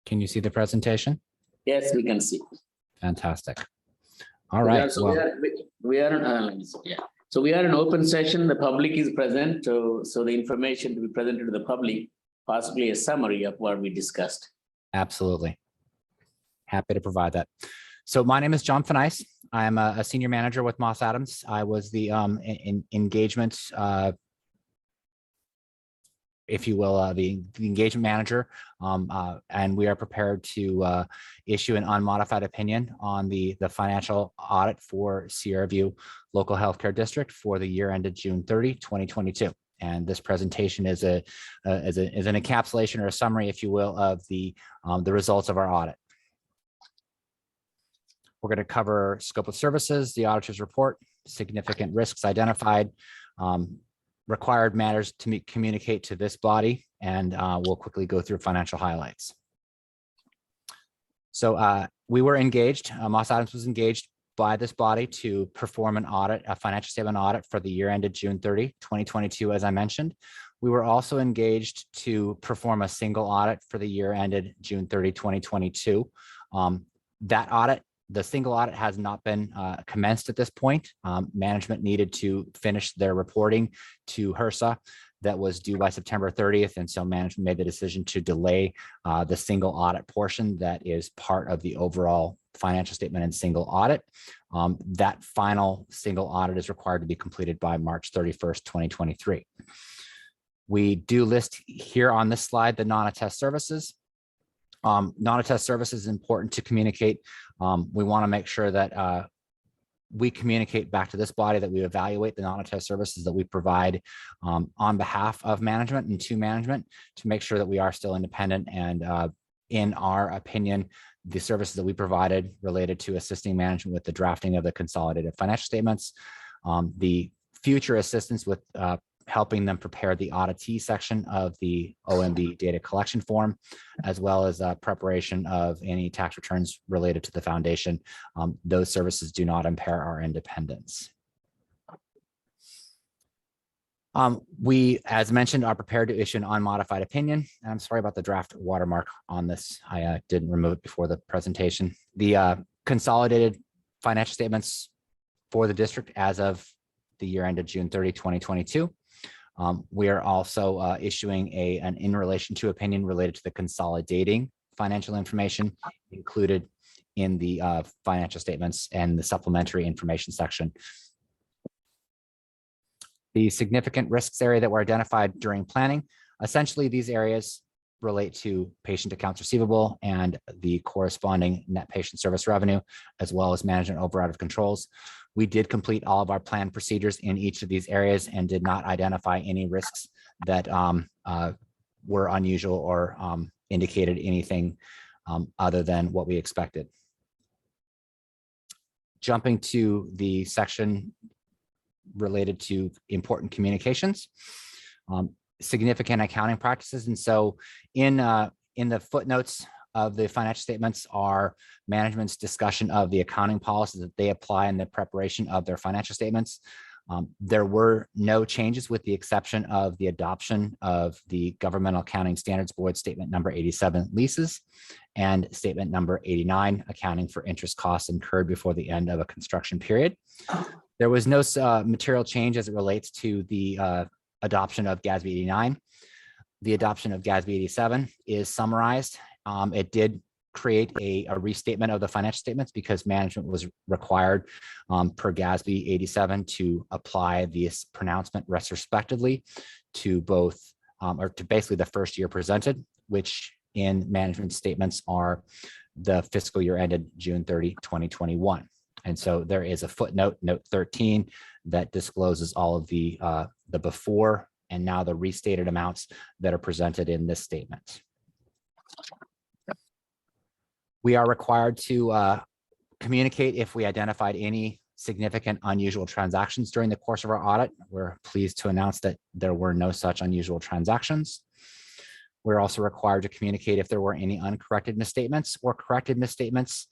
Can you see the presentation? Yes, we can see. Fantastic. All right. So Well, we are, let me see, yeah. So we are in open session, the public is present, so the information to be presented to the public, possibly a summary of what we discussed. absolutely. Happy to provide that. So my name is John Fenice. I'm a senior manager with Moss Adams. I was the engagement, if you will, the engagement manager. And we are prepared to issue an unmodified opinion on the financial audit for Sierra View Local Healthcare District for the year ended June 30, 2022. And this presentation is an encapsulation or a summary, if you will, of the results of our audit. We're going to cover scope of services, the auditor's report, significant risks identified, required matters to communicate to this body, and we'll quickly go through financial highlights. So we were engaged, Moss Adams was engaged by this body to perform an audit, a financial statement audit for the year ended June 30, 2022, as I mentioned. We were also engaged to perform a single audit for the year ended June 30, 2022. That audit, the single audit, has not been commenced at this point. Management needed to finish their reporting to HRSA that was due by September 30th. And so management made the decision to delay the single audit portion that is part of the overall financial statement and single audit. That final single audit is required to be completed by March 31st, 2023. We do list here on this slide the non-attest services. Non-attest services is important to communicate. We want to make sure that we communicate back to this body that we evaluate the non-attest services that we provide on behalf of management and to management to make sure that we are still independent. And in our opinion, the services that we provided related to assisting management with the drafting of the consolidated financial statements, the future assistance with helping them prepare the auditee section of the OMB data collection form, as well as preparation of any tax returns related to the foundation. Those services do not impair our independence. We, as mentioned, are prepared to issue an unmodified opinion. And I'm sorry about the draft watermark on this. I didn't remove it before the presentation. The consolidated financial statements for the district as of the year ended June 30, 2022. We are also issuing an in relation to opinion related to the consolidating financial information included in the financial statements and the supplementary information section. The significant risks area that were identified during planning, essentially these areas relate to patient accounts receivable and the corresponding net patient service revenue, as well as management override of controls. We did complete all of our planned procedures in each of these areas and did not identify any risks that were unusual or indicated anything other than what we expected. Jumping to the section related to important communications, significant accounting practices. And so in the footnotes of the financial statements are management's discussion of the accounting policies that they apply in the preparation of their financial statements. There were no changes with the exception of the adoption of the Governmental Accounting Standards Board Statement number 87 leases and Statement number 89 accounting for interest costs incurred before the end of a construction period. There was no material change as it relates to the adoption of GASB 89. The adoption of GASB 87 is summarized. It did create a restatement of the financial statements because management was required per GASB 87 to apply this pronouncement retrospectively to both, or to basically the first year presented, which in management statements are the fiscal year ended June 30, 2021. And so there is a footnote, note 13, that discloses all of the before and now the restated amounts that are presented in this statement. We are required to communicate if we identified any significant unusual transactions during the course of our audit. We're pleased to announce that there were no such unusual transactions. We're also required to communicate if there were any uncorrected misstatements or corrected misstatements.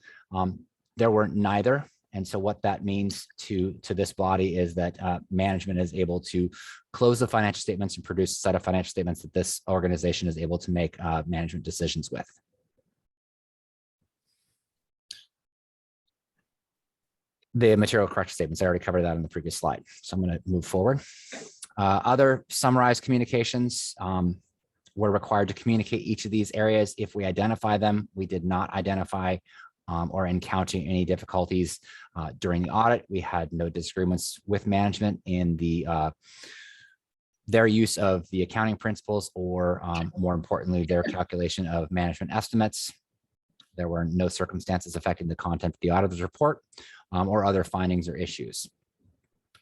There were neither. And so what that means to this body is that management is able to close the financial statements and produce a set of financial statements that this organization is able to make management decisions with. The material correction statements, I already covered that on the previous slide. So I'm going to move forward. Other summarized communications, we're required to communicate each of these areas if we identify them. We did not identify or encounter any difficulties during the audit. We had no disagreements with management in their use of the accounting principles or more importantly, their calculation of management estimates. There were no circumstances affecting the content of the auditor's report or other findings or issues.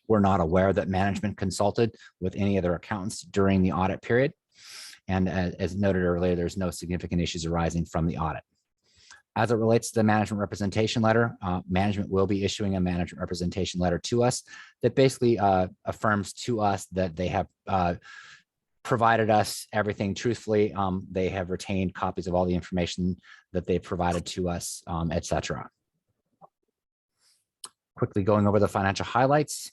We're not aware that management consulted with any other accountants during the audit period. And as noted earlier, there's no significant issues arising from the audit. As it relates to the management representation letter, management will be issuing a management representation letter to us that basically affirms to us that they have provided us everything truthfully. They have retained copies of all the information that they provided to us, etc. Quickly going over the financial highlights.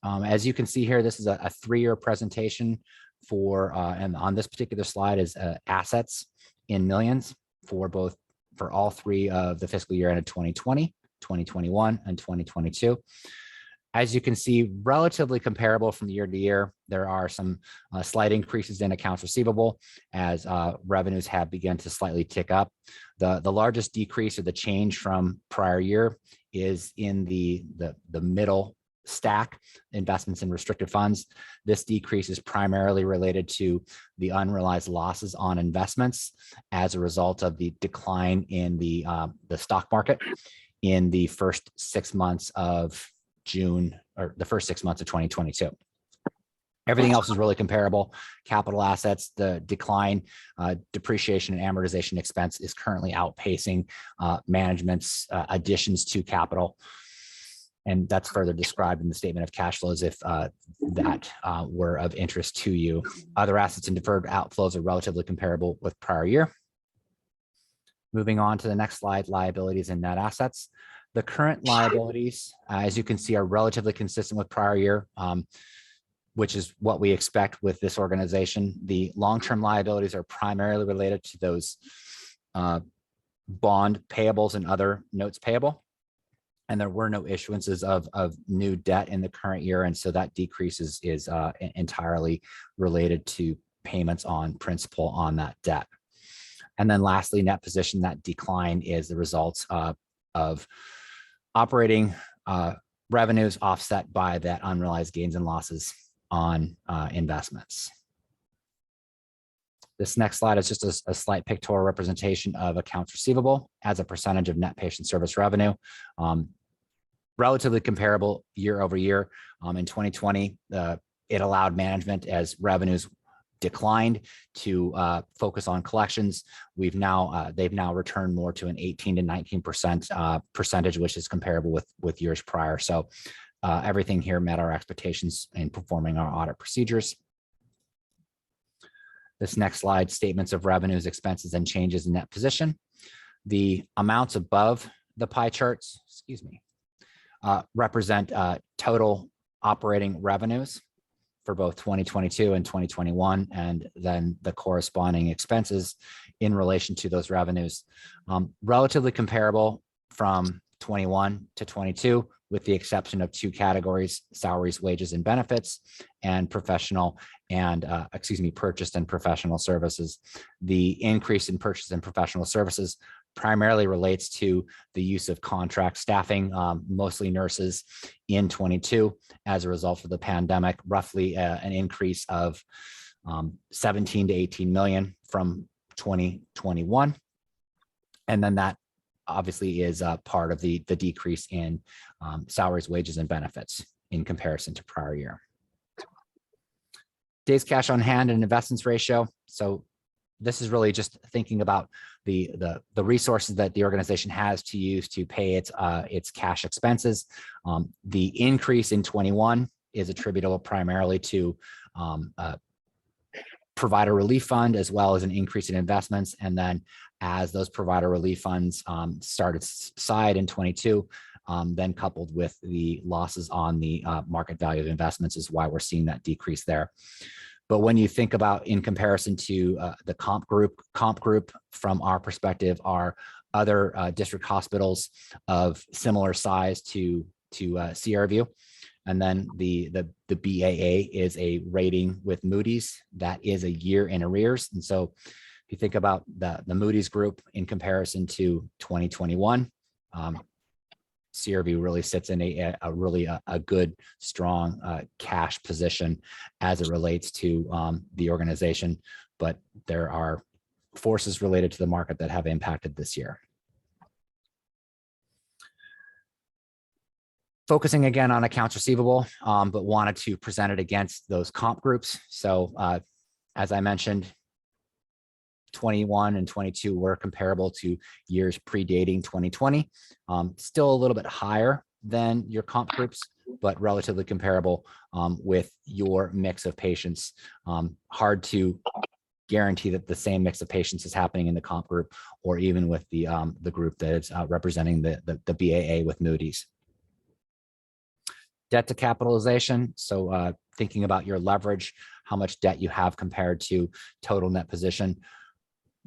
As you can see here, this is a 3-year presentation for, and on this particular slide is assets in millions for all 3 of the fiscal year ended 2020, 2021, and 2022. As you can see, relatively comparable from year to year. There are some slight increases in accounts receivable as revenues have begun to slightly tick up. The largest decrease or the change from prior year is in the middle stack, investments in restricted funds. This decrease is primarily related to the unrealized losses on investments as a result of the decline in the stock market in the first 6 months of June, or the first 6 months of 2022. Everything else is really comparable. Capital assets, the decline, depreciation and amortization expense is currently outpacing management's additions to capital. And that's further described in the statement of cash flows if that were of interest to you. Other assets and deferred outflows are relatively comparable with prior year. Moving on to the next slide, liabilities and net assets. The current liabilities, as you can see, are relatively consistent with prior year, which is what we expect with this organization. The long-term liabilities are primarily related to those bond payables and other notes payable. And there were no issuances of new debt in the current year. And so that decrease is entirely related to payments on principal on that debt. And then lastly, net position, that decline is the result of operating revenues offset by that unrealized gains and losses on investments. This next slide is just a slight pictorial representation of accounts receivable as a percentage of net patient service revenue. Relatively comparable year over year. In 2020, it allowed management, as revenues declined, to focus on collections. They've now returned more to an 18 to 19% percentage, which is comparable with years prior. So everything here met our expectations in performing our audit procedures. This next slide, statements of revenues, expenses, and changes in net position. The amounts above the pie charts, represent total operating revenues for both 2022 and 2021, and then the corresponding expenses in relation to those revenues. Relatively comparable from 21 to 22, with the exception of 2 categories: salaries, wages, and benefits, and professional and purchased and professional services. The increase in purchase and professional services primarily relates to the use of contract staffing, mostly nurses, in 22 as a result of the pandemic, roughly an increase of 17 to 18 million from 2021. And then that obviously is part of the decrease in salaries, wages, and benefits in comparison to prior year. Days cash on hand and investments ratio. So this is really just thinking about the resources that the organization has to use to pay its cash expenses. The increase in 21 is attributable primarily to provider relief fund, as well as an increase in investments. And then as those provider relief funds started to subside in 22, then coupled with the losses on the market value of investments is why we're seeing that decrease there. But when you think about in comparison to the comp group from our perspective are other district hospitals of similar size to Sierra View. And then the BAA is a rating with Moody's that is a year in arrears. And so if you think about the Moody's group in comparison to 2021, Sierra View really sits in a good, strong cash position as it relates to the organization. But there are forces related to the market that have impacted this year. Focusing again on accounts receivable, but wanted to present it against those comp groups. So as I mentioned, 21 and 22 were comparable to years predating 2020. Still a little bit higher than your comp groups, but relatively comparable with your mix of patients. Hard to guarantee that the same mix of patients is happening in the comp group or even with the group that is representing the BAA with Moody's. Debt to capitalization. So thinking about your leverage, how much debt you have compared to total net position,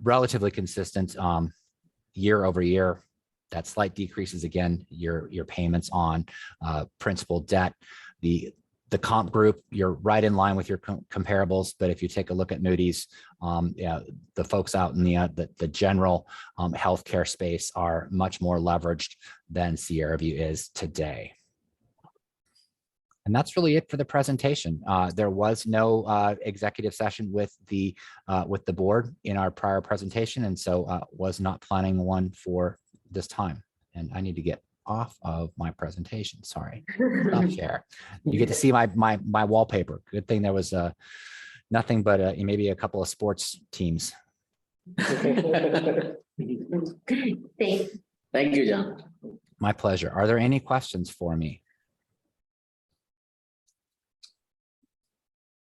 relatively consistent year over year. That slight decreases again, your payments on principal debt. The comp group, you're right in line with your comparables. But if you take a look at Moody's, the folks out in the general healthcare space are much more leveraged than Sierra View is today. And that's really it for the presentation. There was no executive session with the board in our prior presentation, and so was not planning one for this time. And I need to get off of my presentation. Sorry, stop share. You get to see my wallpaper. Good thing there was nothing but maybe a couple of sports teams. Thanks. Thank you, John. My pleasure. Are there any questions for me?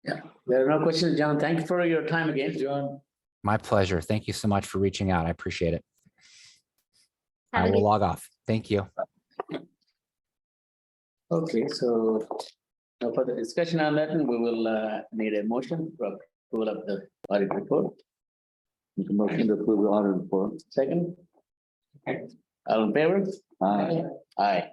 Yeah, there are no questions, John. Thank you for your time again, John. My pleasure. Thank you so much for reaching out. I appreciate it. Have I a will good- log off. Thank you. Okay, so no further discussion on that, and we will need a motion for approval of the audit report. Make a motion to approve the audit report. Second? All in favor? Aye. Aye.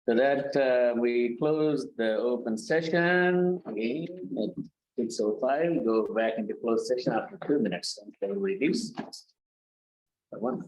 So that we close the open session again at 6:05. Go back into closed session after 2 minutes. Everybody leaves. One.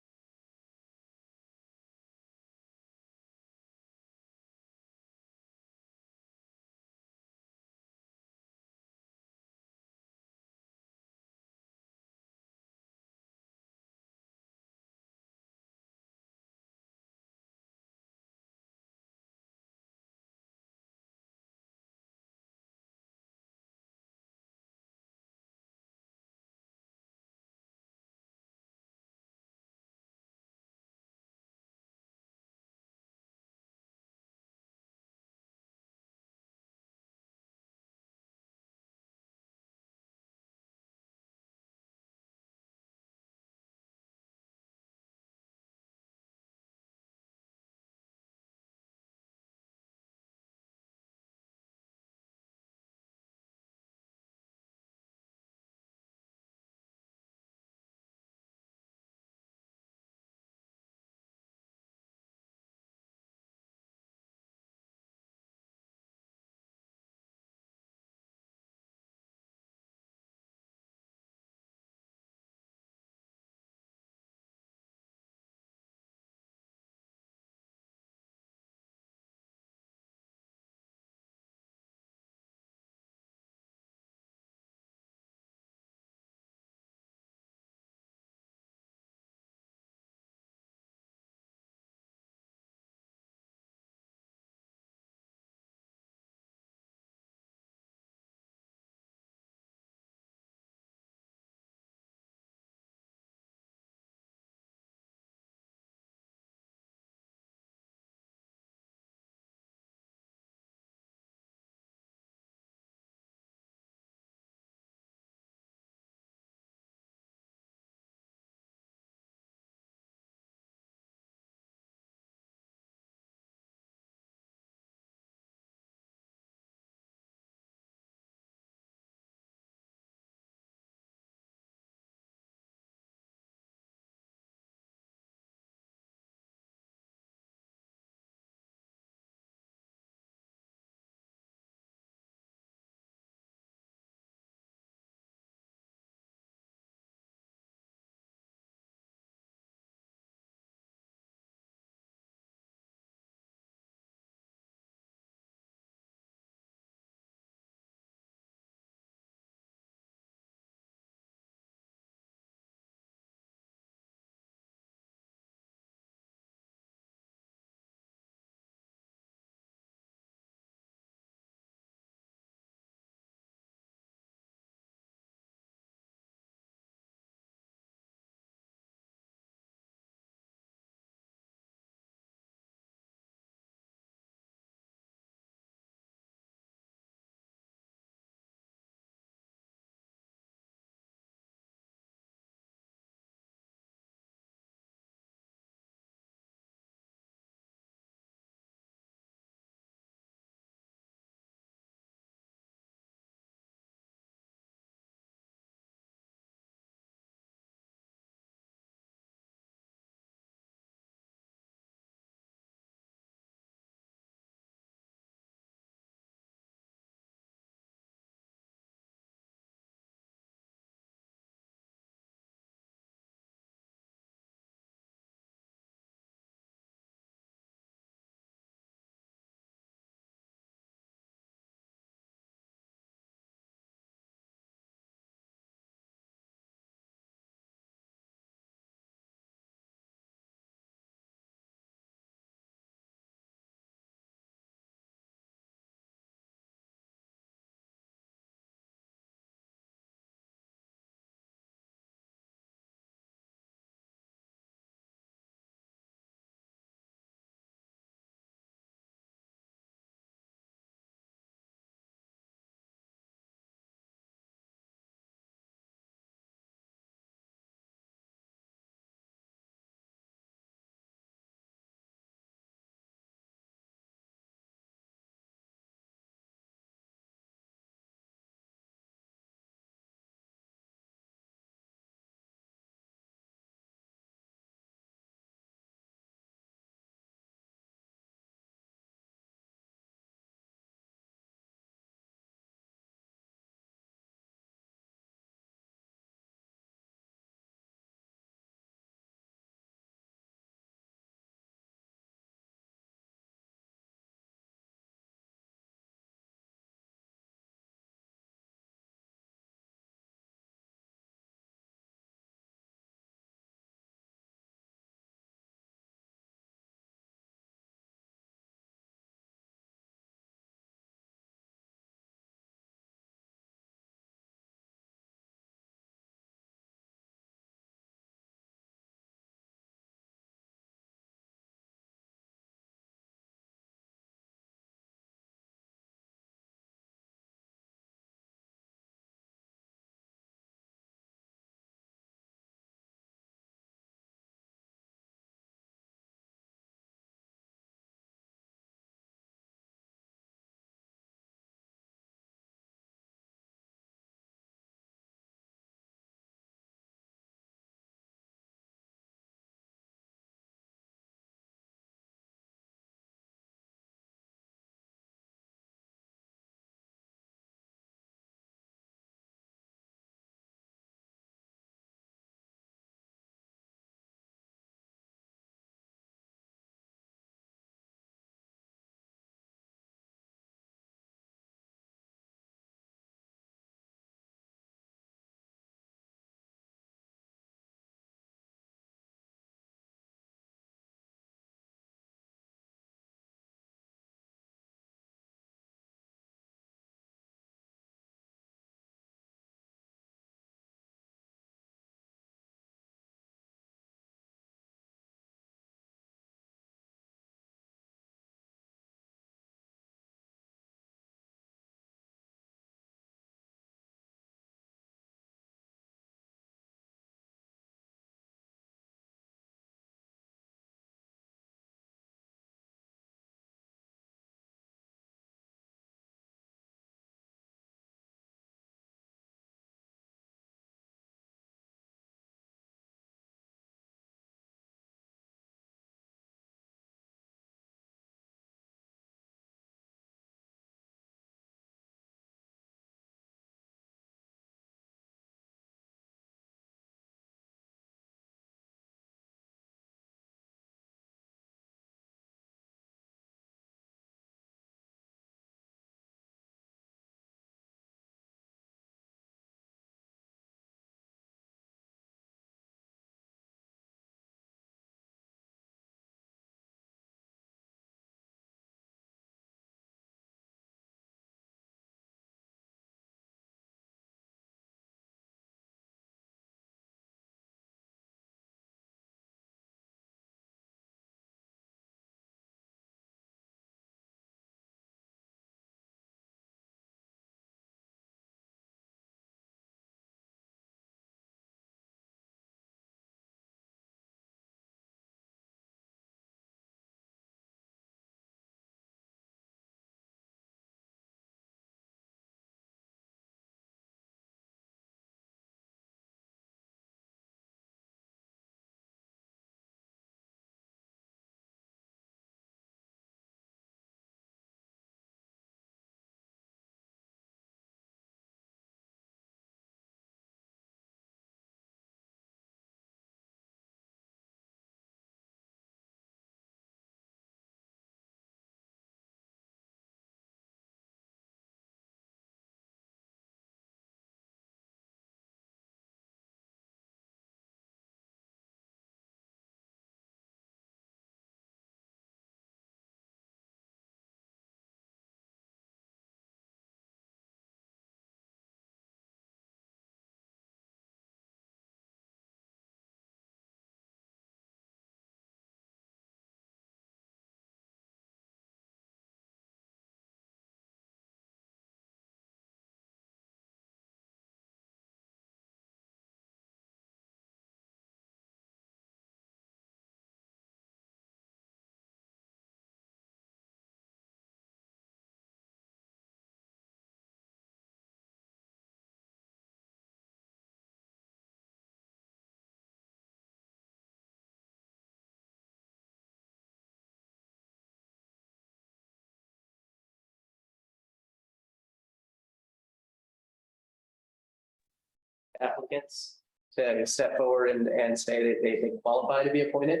applicants to step forward and say that they qualify to be appointed.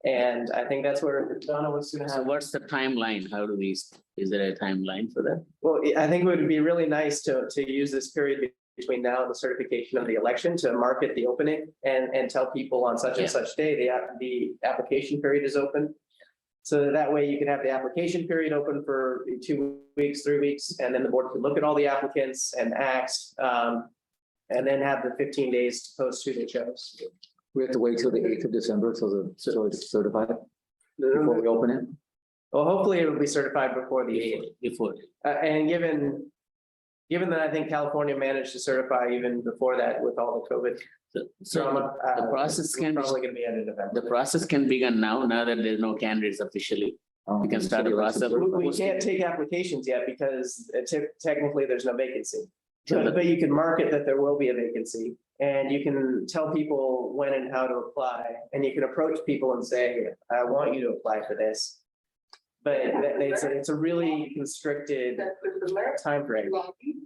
And I think that's where Donna was gonna So have. what's the timeline? How do we, is there a timeline for that? Well, I think it would be really nice to use this period between now and the certification of the election to market the opening and tell people on such and such day, the application period is open. So that way you can have the application period open for 2 weeks, 3 weeks, and then the board can look at all the applicants and act. And then have the 15 days to post who they chose. We have to wait till the 8th of December, so it's certified before we open it. Well, hopefully it will be certified before the 8th. Before, And given that I think California managed to certify even before that with all the COVID so drama. the process it's can be, Probably gonna be end of November. the process can begin now that there's no candidates officially. We can start the process. We can't take applications yet because technically there's no vacancy. So the- But you can market that there will be a vacancy and you can tell people when and how to apply. And you can approach people and say, I want you to apply for this. But it's a really constricted timeframe.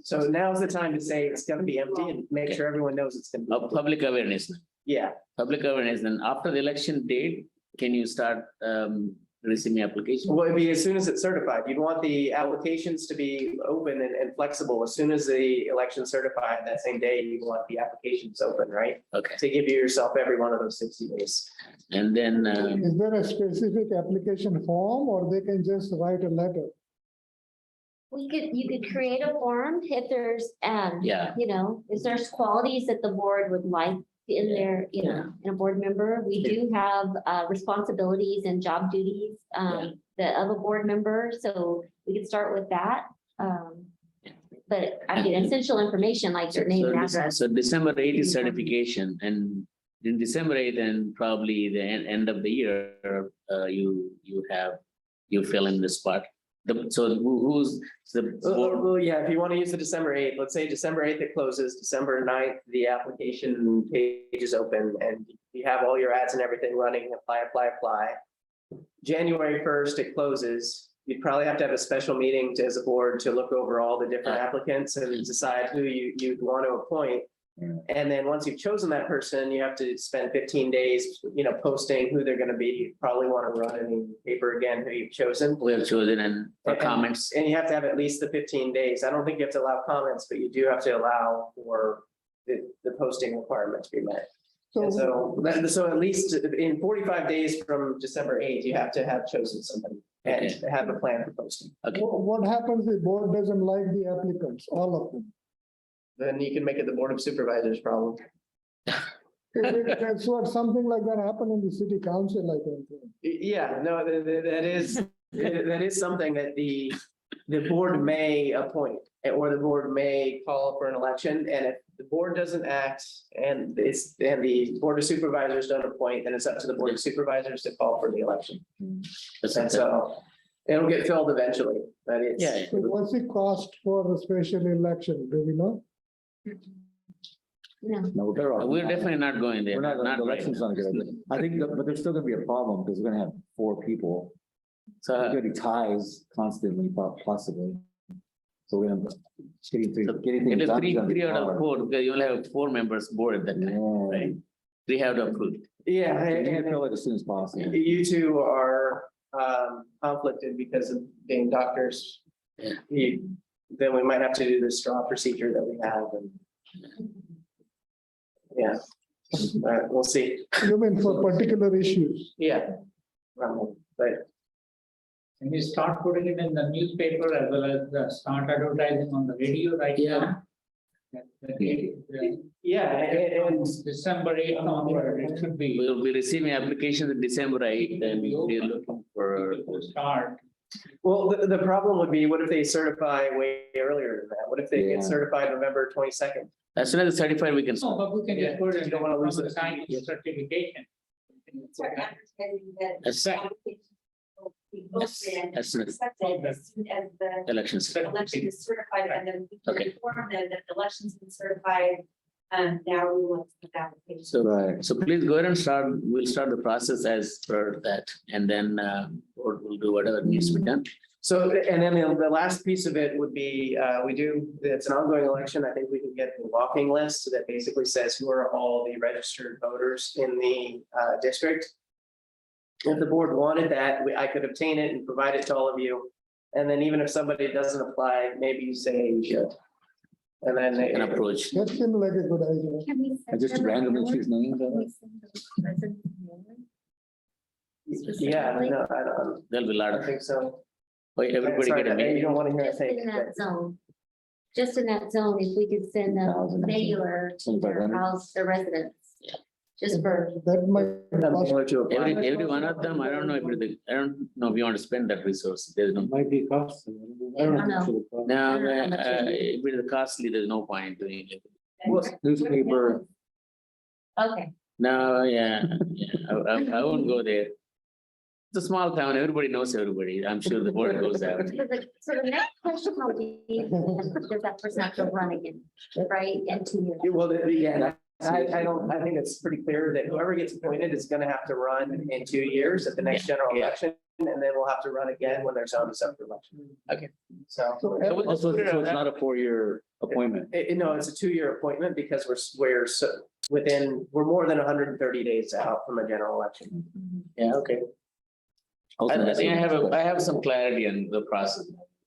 So now's the time to say it's gonna be empty and make sure everyone knows it's gonna be. empty. Public awareness, Yeah, public awareness, then after the election date, can you start receiving applications? well, it'd be as soon as it's certified. You'd want the applications to be open and flexible. As soon as the election's certified, that same day, you want the applications open, right? Okay, To give yourself every one of those 60 days. and then, Is there a specific application form or they can just write a letter? Well, you could create a form if there's, Yeah. you know, if there's qualities that the board would like in their, you know, in a board member. We do have responsibilities and job duties that of a board member, so we could start with that. But I mean, essential information like your name and address. so December 8th is certification, and in December 8th, and probably the end of the year, you fill in the spot. So who's the board? Well, yeah, if you want to use the December 8th, let's say December 8th it closes, December 9th, the application page is open and you have all your ads and everything running, apply. January 1st, it closes. You'd probably have to have a special meeting as a board to look over all the different applicants and decide who you want to appoint. And then once you've chosen that person, you have to spend 15 days, posting who they're gonna be. Probably want to run any paper again, who you've chosen. We have chosen and for comments. And you have to have at least the 15 days. I don't think you have to allow comments, but you do have to allow for the posting requirement to be met. And so at least in 45 days from December 8th, you have to have chosen somebody and have a plan for posting. Okay, What happens if the board doesn't like the applicants, all of them? Then you can make it the Board of Supervisors problem. That's what, something like that happened in the city council, I think. Yeah, no, that is something that the board may appoint, or the board may call for an election, and if the board doesn't act and the Board of Supervisors don't appoint, then it's up to the Board of Supervisors to call for the election. And so it'll get filled eventually, but it's. Yeah. So what's the cost for a special election, do we know? No, No, we're better off. we're definitely not going there. We're not, Not the right election's now. not a good idea. I think, but there's still gonna be a problem because we're gonna have 4 people. There's So, gonna be ties constantly, possibly. So we're gonna getting it things is done. three out of 4, because you only have 4 members board at that time, Yeah. right? 3 have to approve. Yeah, We need to and fill it as soon as possible. you two are conflicted because of being doctors. Yeah. Then we might have to do the straw procedure that we have and. Yeah, we'll see. You mean for particular issues? Yeah. But Can you start putting it in the newspaper as well as start advertising on the radio right now? yeah, and December 8th onward, it should be. We'll be receiving applications in December 8th, and we're looking for. Start. well, the problem would be, what if they certify way earlier than that? What if they Yeah. get certified November 22nd? As soon as it's certified, we can. No, but we can just put it. You don't wanna lose the it. sign certification. Start advertising that. That's right. applications will be posted and As soon as accepted as soon as the elections. election is certified, and then we can Okay. inform them that the election's been certified. Now we want to put application. So, Right. so please go ahead and start, we'll start the process as per that, and then, we'll do whatever needs to be done. So, and then the last piece of it would be, it's an ongoing election. I think we can get the walking list that basically says who are all the registered voters in the district. If the board wanted that, I could obtain it and provide it to all of you. And then even if somebody doesn't apply, maybe you say you should. And then they An approach. That seemed like a good idea. Can we I send just them a randomly mailer? choose names. Can we send the president a mailer? yeah, no, I don't, There'll be a lot I of, think so. everybody Sorry, get a you meeting. don't want to hear a Just thing. in that zone. Just in that zone, if we could send a mailer to their 2,500. house, their residents. Just for, That might. cost- Every one of them, I don't know if I don't know if you want to spend that resource. There's no. Might be costly. I don't know. No, I don't know how much it is. if it is costly, there's no point doing it. Newspaper, okay, No, yeah, I won't go there. It's a small town, everybody knows everybody. I'm sure the word goes out. so the next question will be, does that person have to run again, right, in 2 years? Well, yeah, I think it's pretty clear that whoever gets appointed is gonna have to run in 2 years at the next general election. And then we'll have to run again when there's on up for election. Okay. So, also, so it's not a 4-year appointment. no, it's a 2-year appointment because we're we're more than 130 days out from a general election. Yeah, okay. I think I have some clarity on the process.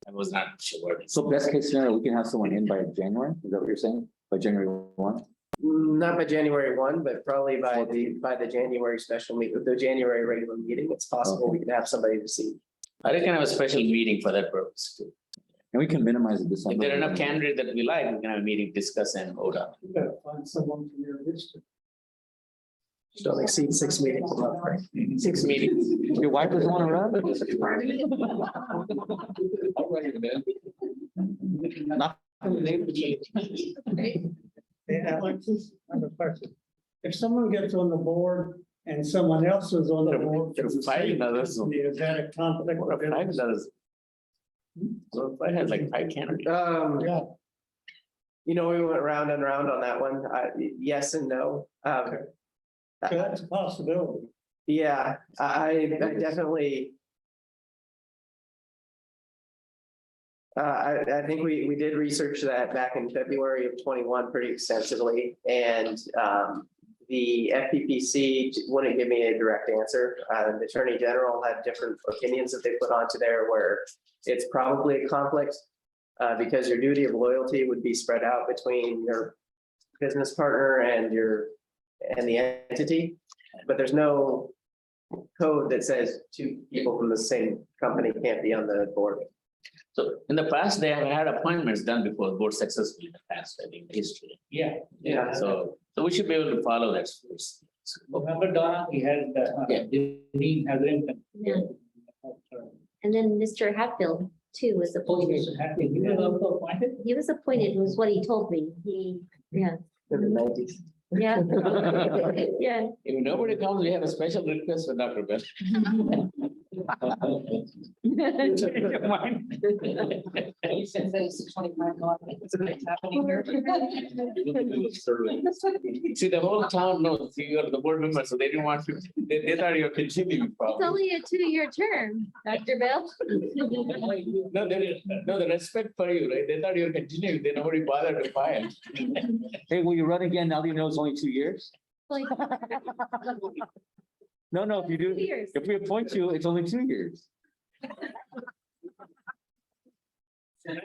I was not sure. So best case scenario, we can have someone in by January, is that what you're saying? By January 1? Not by January 1, but probably by the January special meet, the January regular meeting, it's possible we can have somebody to see. I reckon have a special meeting for that purpose too. And we can minimize the If December. there are enough candidates that we like, we can have a meeting, discuss and vote on. You gotta find someone from your district. Just don't exceed 6 meetings a month, right? 6 meetings. Your wife doesn't want to run? Not- Yeah, Alexis, I have a question. If someone gets on the board and someone else is on the board. There are 5 others. Is that a conflict? of interest? So I had like 5 candidates. Yeah, You know, we went round and round on that one. Yes and no. so that's a possibility. Yeah, I definitely. I think we did research that back in February of 21 pretty extensively, and the FPPC wouldn't give me a direct answer. The Attorney General had different opinions that they put onto there where it's probably a conflict because your duty of loyalty would be spread out between your business partner and the entity, but there's no code that says 2 people from the same company can't be on the board. So in the past, they have had appointments done before board successfully in the past, I think, history. Yeah. Yeah. So we should be able to follow that. Remember Donna, we had, Yeah. Dean Hetherington. Yeah. And then Mr. Hatfield too was appointed. He was also appointed. He was appointed, was what he told me. Yeah, In the 90s. yeah. Yeah. If nobody comes, we have a special request for Dr. Bell. See, the whole town knows you are the board member, so they didn't want to, they thought you were continuing. It's probably. only a 2-year term, Dr. Bell. No, the respect for you, right? They thought you were continuing, they nobody bothered to file. Hey, will you run again now that you know it's only 2 years? Like, No, if you 2 do, years. if we appoint you, it's only 2 years.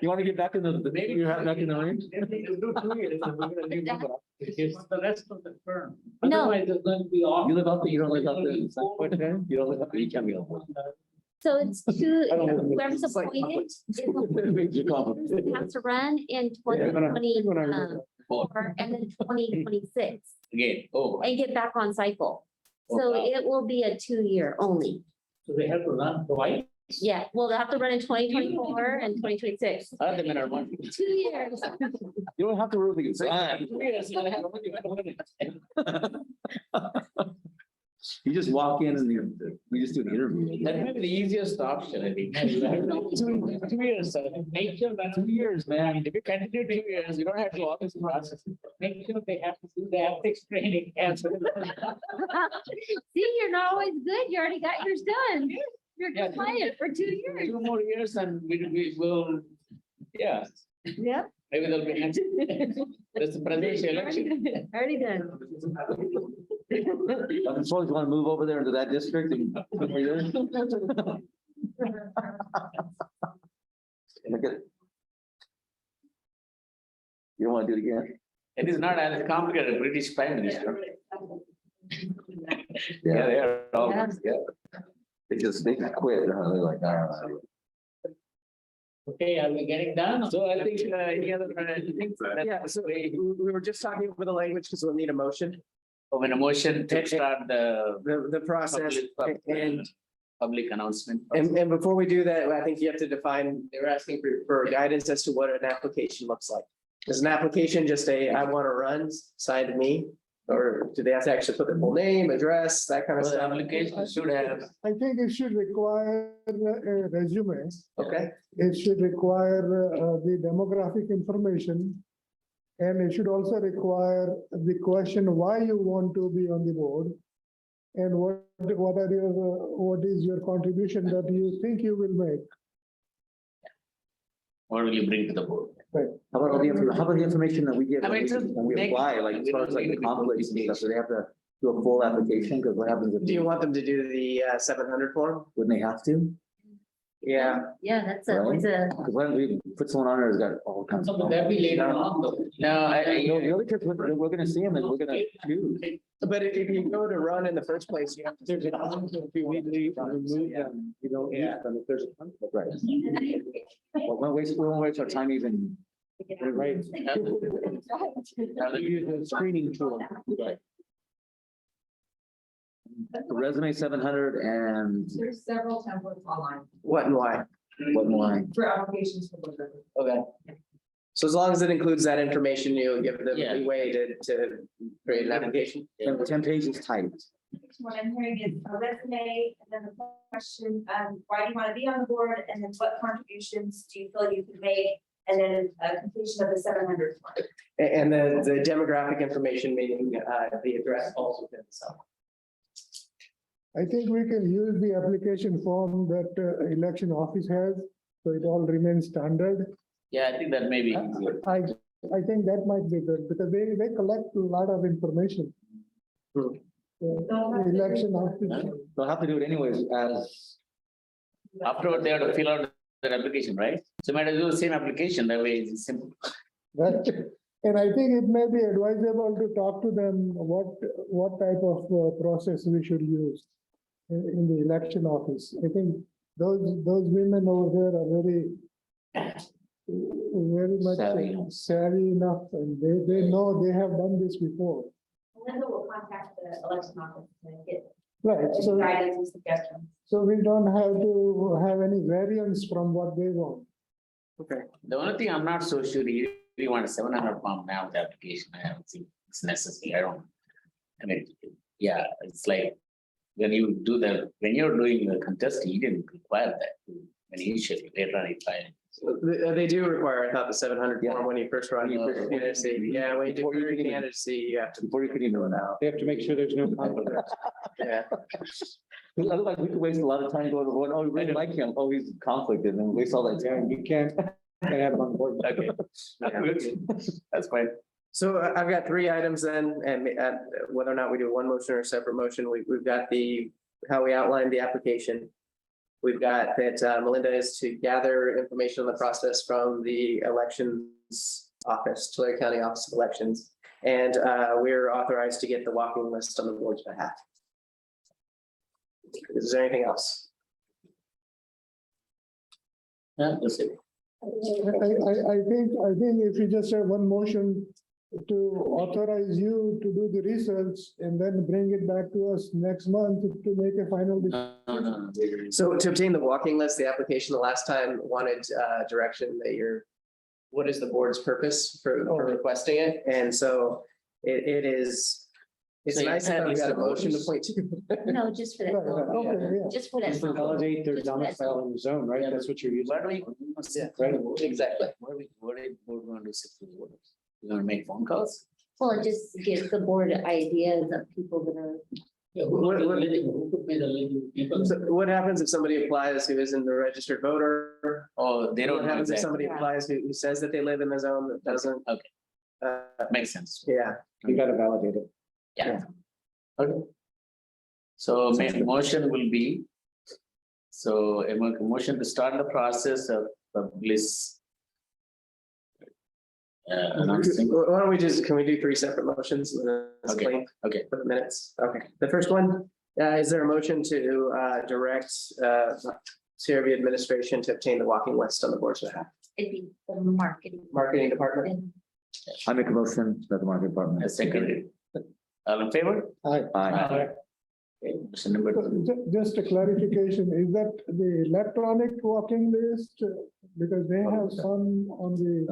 You want to get back in the, maybe you're back in the range? If they do 2 years, then we're gonna leave them out. It's for the rest of the term. No. Otherwise, it's going to be off. You live out there, you don't live out there. You don't live out there, you can't be on. So it's 2, I don't know. whoever's It's like appointed conflicts. is has to run in 2024 and then 2026 Again, oh, and get back on cycle. So wow. it will be a 2-year only. So they have to run twice. Yeah, well, they'll have to run in 2024 and 2026. other than our one. 2 years. You don't have to really say. Yes, I have. You just walk in and we just do an interview. That may be the easiest option, I think. 2 years, make sure that 2 years, man. If you continue 2 years, you don't have to all this process. Make sure they have to do the ethics training. And so- See, you're not always good. You already got yours done. You're Yeah. compliant for 2 years. 2 more years and we will, yeah, Yep. maybe there'll be next. There's a presidential election. Already done. I suppose you want to move over there into that district and. Look at. You don't want to do it again? It is not as complicated, as British Prime Minister. Yeah, they are all, yeah. They just quit. They're like, nah. Okay, are we getting done? So I think, any other, yeah, so we were just talking over the language because we'll need a motion, Of an emotion to start the process. And, public announcement. and before we do that, I think you have to define, they were asking for guidance as to what an application looks like. Is an application just a, I want to run, signed me? Or do they have to actually put their full name, address, that kind of Well, the stuff? application should have, I think it should require a resume. Okay, It should require the demographic information. And it should also require the question why you want to be on the board. And what is your contribution that you think you will make? what will you bring to the board? How about the information that we give I mean, when just we make- apply, like as far as like the conflicts and stuff, so they have to do a full application, because what happens if, do you want them to do the 700 form? wouldn't they have to? Yeah, Yeah, that's always a, Because when we put someone on there, has got all kinds of. So that'll be later on though. No, The other trick, we're gonna see them and we're gonna choose. but if you go to run in the first place, you have to. There's a conflict if you remove them, you don't use them if there's a conflict. Right. Well, we won't waste our time even. Right. Use the screening tool. Resume 700 and There's several templates online What and why? what more? for applications for board members. Okay. So as long as it includes that information, you'll give them Yeah. leeway to create an application. 10 pages tight. What I'm hearing is a resume, and then the question, why do you want to be on the board, and then what contributions do you feel you can make? And then a completion of the 700 form. And then the demographic information, meaning the address falls within the cell. I think we can use the application form that election office has, so it all remains standard. Yeah, I think that may be easier. I think that might be good, because they collect a lot of information. Hmm. Election office. They'll have to do it anyways as, Afterward, they have to fill out their application, right? So might as well do the same application, that way it's simple. Right. And I think it may be advisable to talk to them what type of process we should use in the election office. I think those women over there are very much savvy enough, and they know they have done this before. Linda will contact the election office to get Right, so guidance and suggestions. so we don't have to have any variance from what they want. Okay. The only thing I'm not so sure, you really want a 700 form now, the application, I don't think it's necessary, I mean, yeah, it's like. When you do that, when you're doing the contesting, you didn't require that when you should later on it file. So they do require, I thought, the 700 Yeah. form when you first run. When you for first- candidacy. Yeah, when you do Before you your can even- candidacy, you have to, before you could even run out. They have to make sure there's no conflict. yeah. Otherwise, we could waste a lot of time going, oh, we really like him, oh, he's conflicted, and waste all that Yeah, time. you can't have them on board. Okay. That's fine. So I've got 3 items then, and whether or not we do one motion or a separate motion, we've got how we outlined the application. We've got that Melinda is to gather information on the process from the elections office, Tulare County Office of Elections. And we're authorized to get the walking list on the board's behalf. Is there anything else? Yeah, that's it. I think if you just have one motion to authorize you to do the research and then bring it back to us next month to make a final decision. No. So to obtain the walking list, the application the last time wanted direction that what is the board's purpose for requesting it? And so it is It's So, nice yeah, that we got a list of motion to voters. point to. No, just for that. Right, zone. okay, yeah. Just for that. Just to zone. validate their Just for that domicile zone. in the zone, right? That's what you're using. Why do we? Yeah, exactly. What are we going to do 6 voters? We're gonna make phone calls? Well, it just gives the board ideas of people that are. Yeah, who could be the leading people? So what happens if somebody applies who isn't the registered voter? Oh, they don't What know happens if that. somebody Yeah. applies who says that they live in the zone that doesn't? Okay. Makes sense. Yeah, You gotta validate it. Yeah. Okay. So motion will be. So a motion to start the process of publish. Announcing, why don't we just, can we do 3 separate motions? That's Okay. clean okay, For the minutes, okay. The first one, is there a motion to direct CRV administration to obtain the walking list on the board's behalf? It'd be the marketing. Marketing department, And I make a motion that the market department. a second. All in favor? Aye. Okay, motion number So 2. Just a clarification, is that the electronic walking list? Because they have some on the,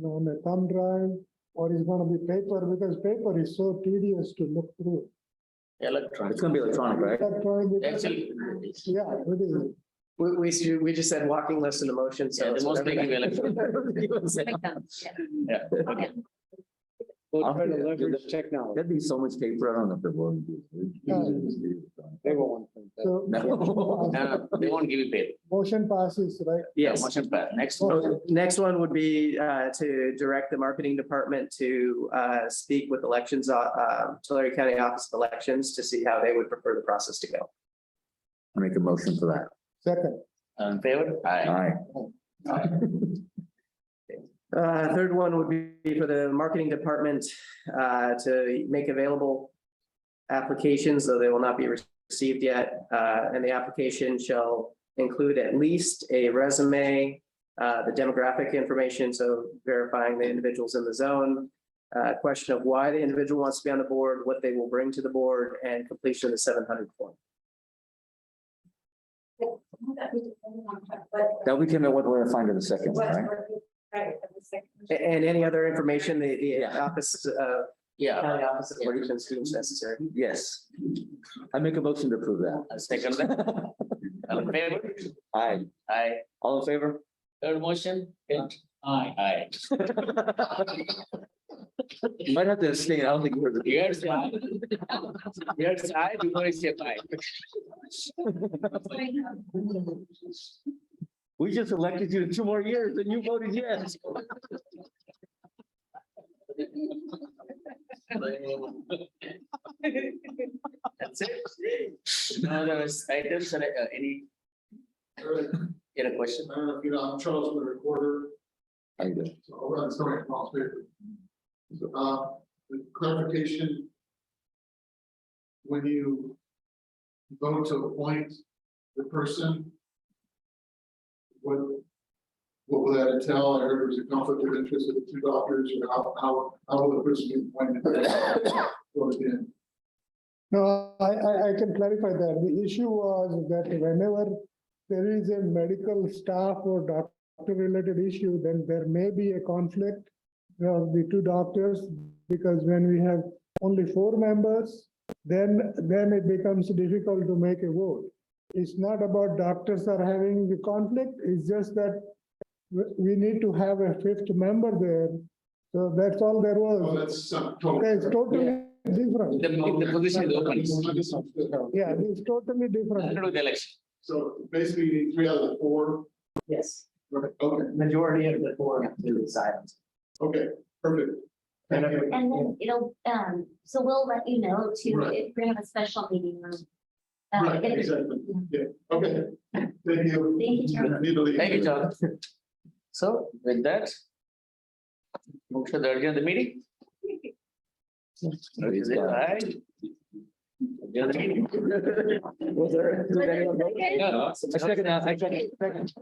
on a thumb drive, or is gonna be paper, because paper is so tedious to look through. Electronic. It's gonna be electronic, right? Electronic, because- Actually, Yeah, it is. we just said walking list in the motion, so. yeah, the most likely electronic. make them, yeah. Yeah, okay. We'll try to leverage technology. There'd be so much paper, I don't know if they're willing to. They won't want to print that. So No, they won't give you paper. motion passes, right? Yes. Motion pass. Next one. So next one would be to direct the marketing department to speak with elections, Tulare County Office of Elections to see how they would prefer the process to go. I make a motion for that. Second, All in favor? Aye. Third one would be for the marketing department to make available applications, though they will not be received yet. And the application shall include at least a resume, the demographic information, so verifying the individuals in the zone, question of why the individual wants to be on the board, what they will bring to the board, and completion of the 700 form. That we can know what we're gonna find in the second one, right? Right. And any other information the Yeah. office, Yeah, county office of elections deems necessary. Yes. I make a motion to approve that. a second. All in favor? Aye. Aye. All in favor? Third motion? Aye. Aye. You might have to abstain. I don't think we're the. Here's aye. Here's aye before it's a aye. We just elected you to 2 more years and you voted yes. That's it. No other items or any? Get a question? I'm Charles, the recorder. How you doing? So I'll run some of the paper. The clarification. When you vote to appoint the person. What will that entail? I heard there was a conflict of interest with the 2 doctors, or how will the person be appointed? Voted in? no, I can clarify that. The issue was that whenever there is a medical staff or doctor related issue, then there may be a conflict of the 2 doctors, because when we have only 4 members, then it becomes difficult to make a vote. It's not about doctors are having the conflict, it's just that we need to have a 5th member there. So that's all there Oh, was. that's It's totally different. The position is open. Yeah, it's totally different. Under the election. So basically, you need 3 out of the 4. Yes, Right, okay, majority of the board to decide. okay, perfect. Thank you. And then it'll, so we'll let you know too, Right. if we have a special meeting room. Right, exactly. Yeah, okay. Thank you. Thank you, Chairman. Need to leave. Thank you, John. So with that. Motion to adjourn the meeting? Is it aye? Adjourn the meeting. Was there? Was there a second? No. I second that. I second.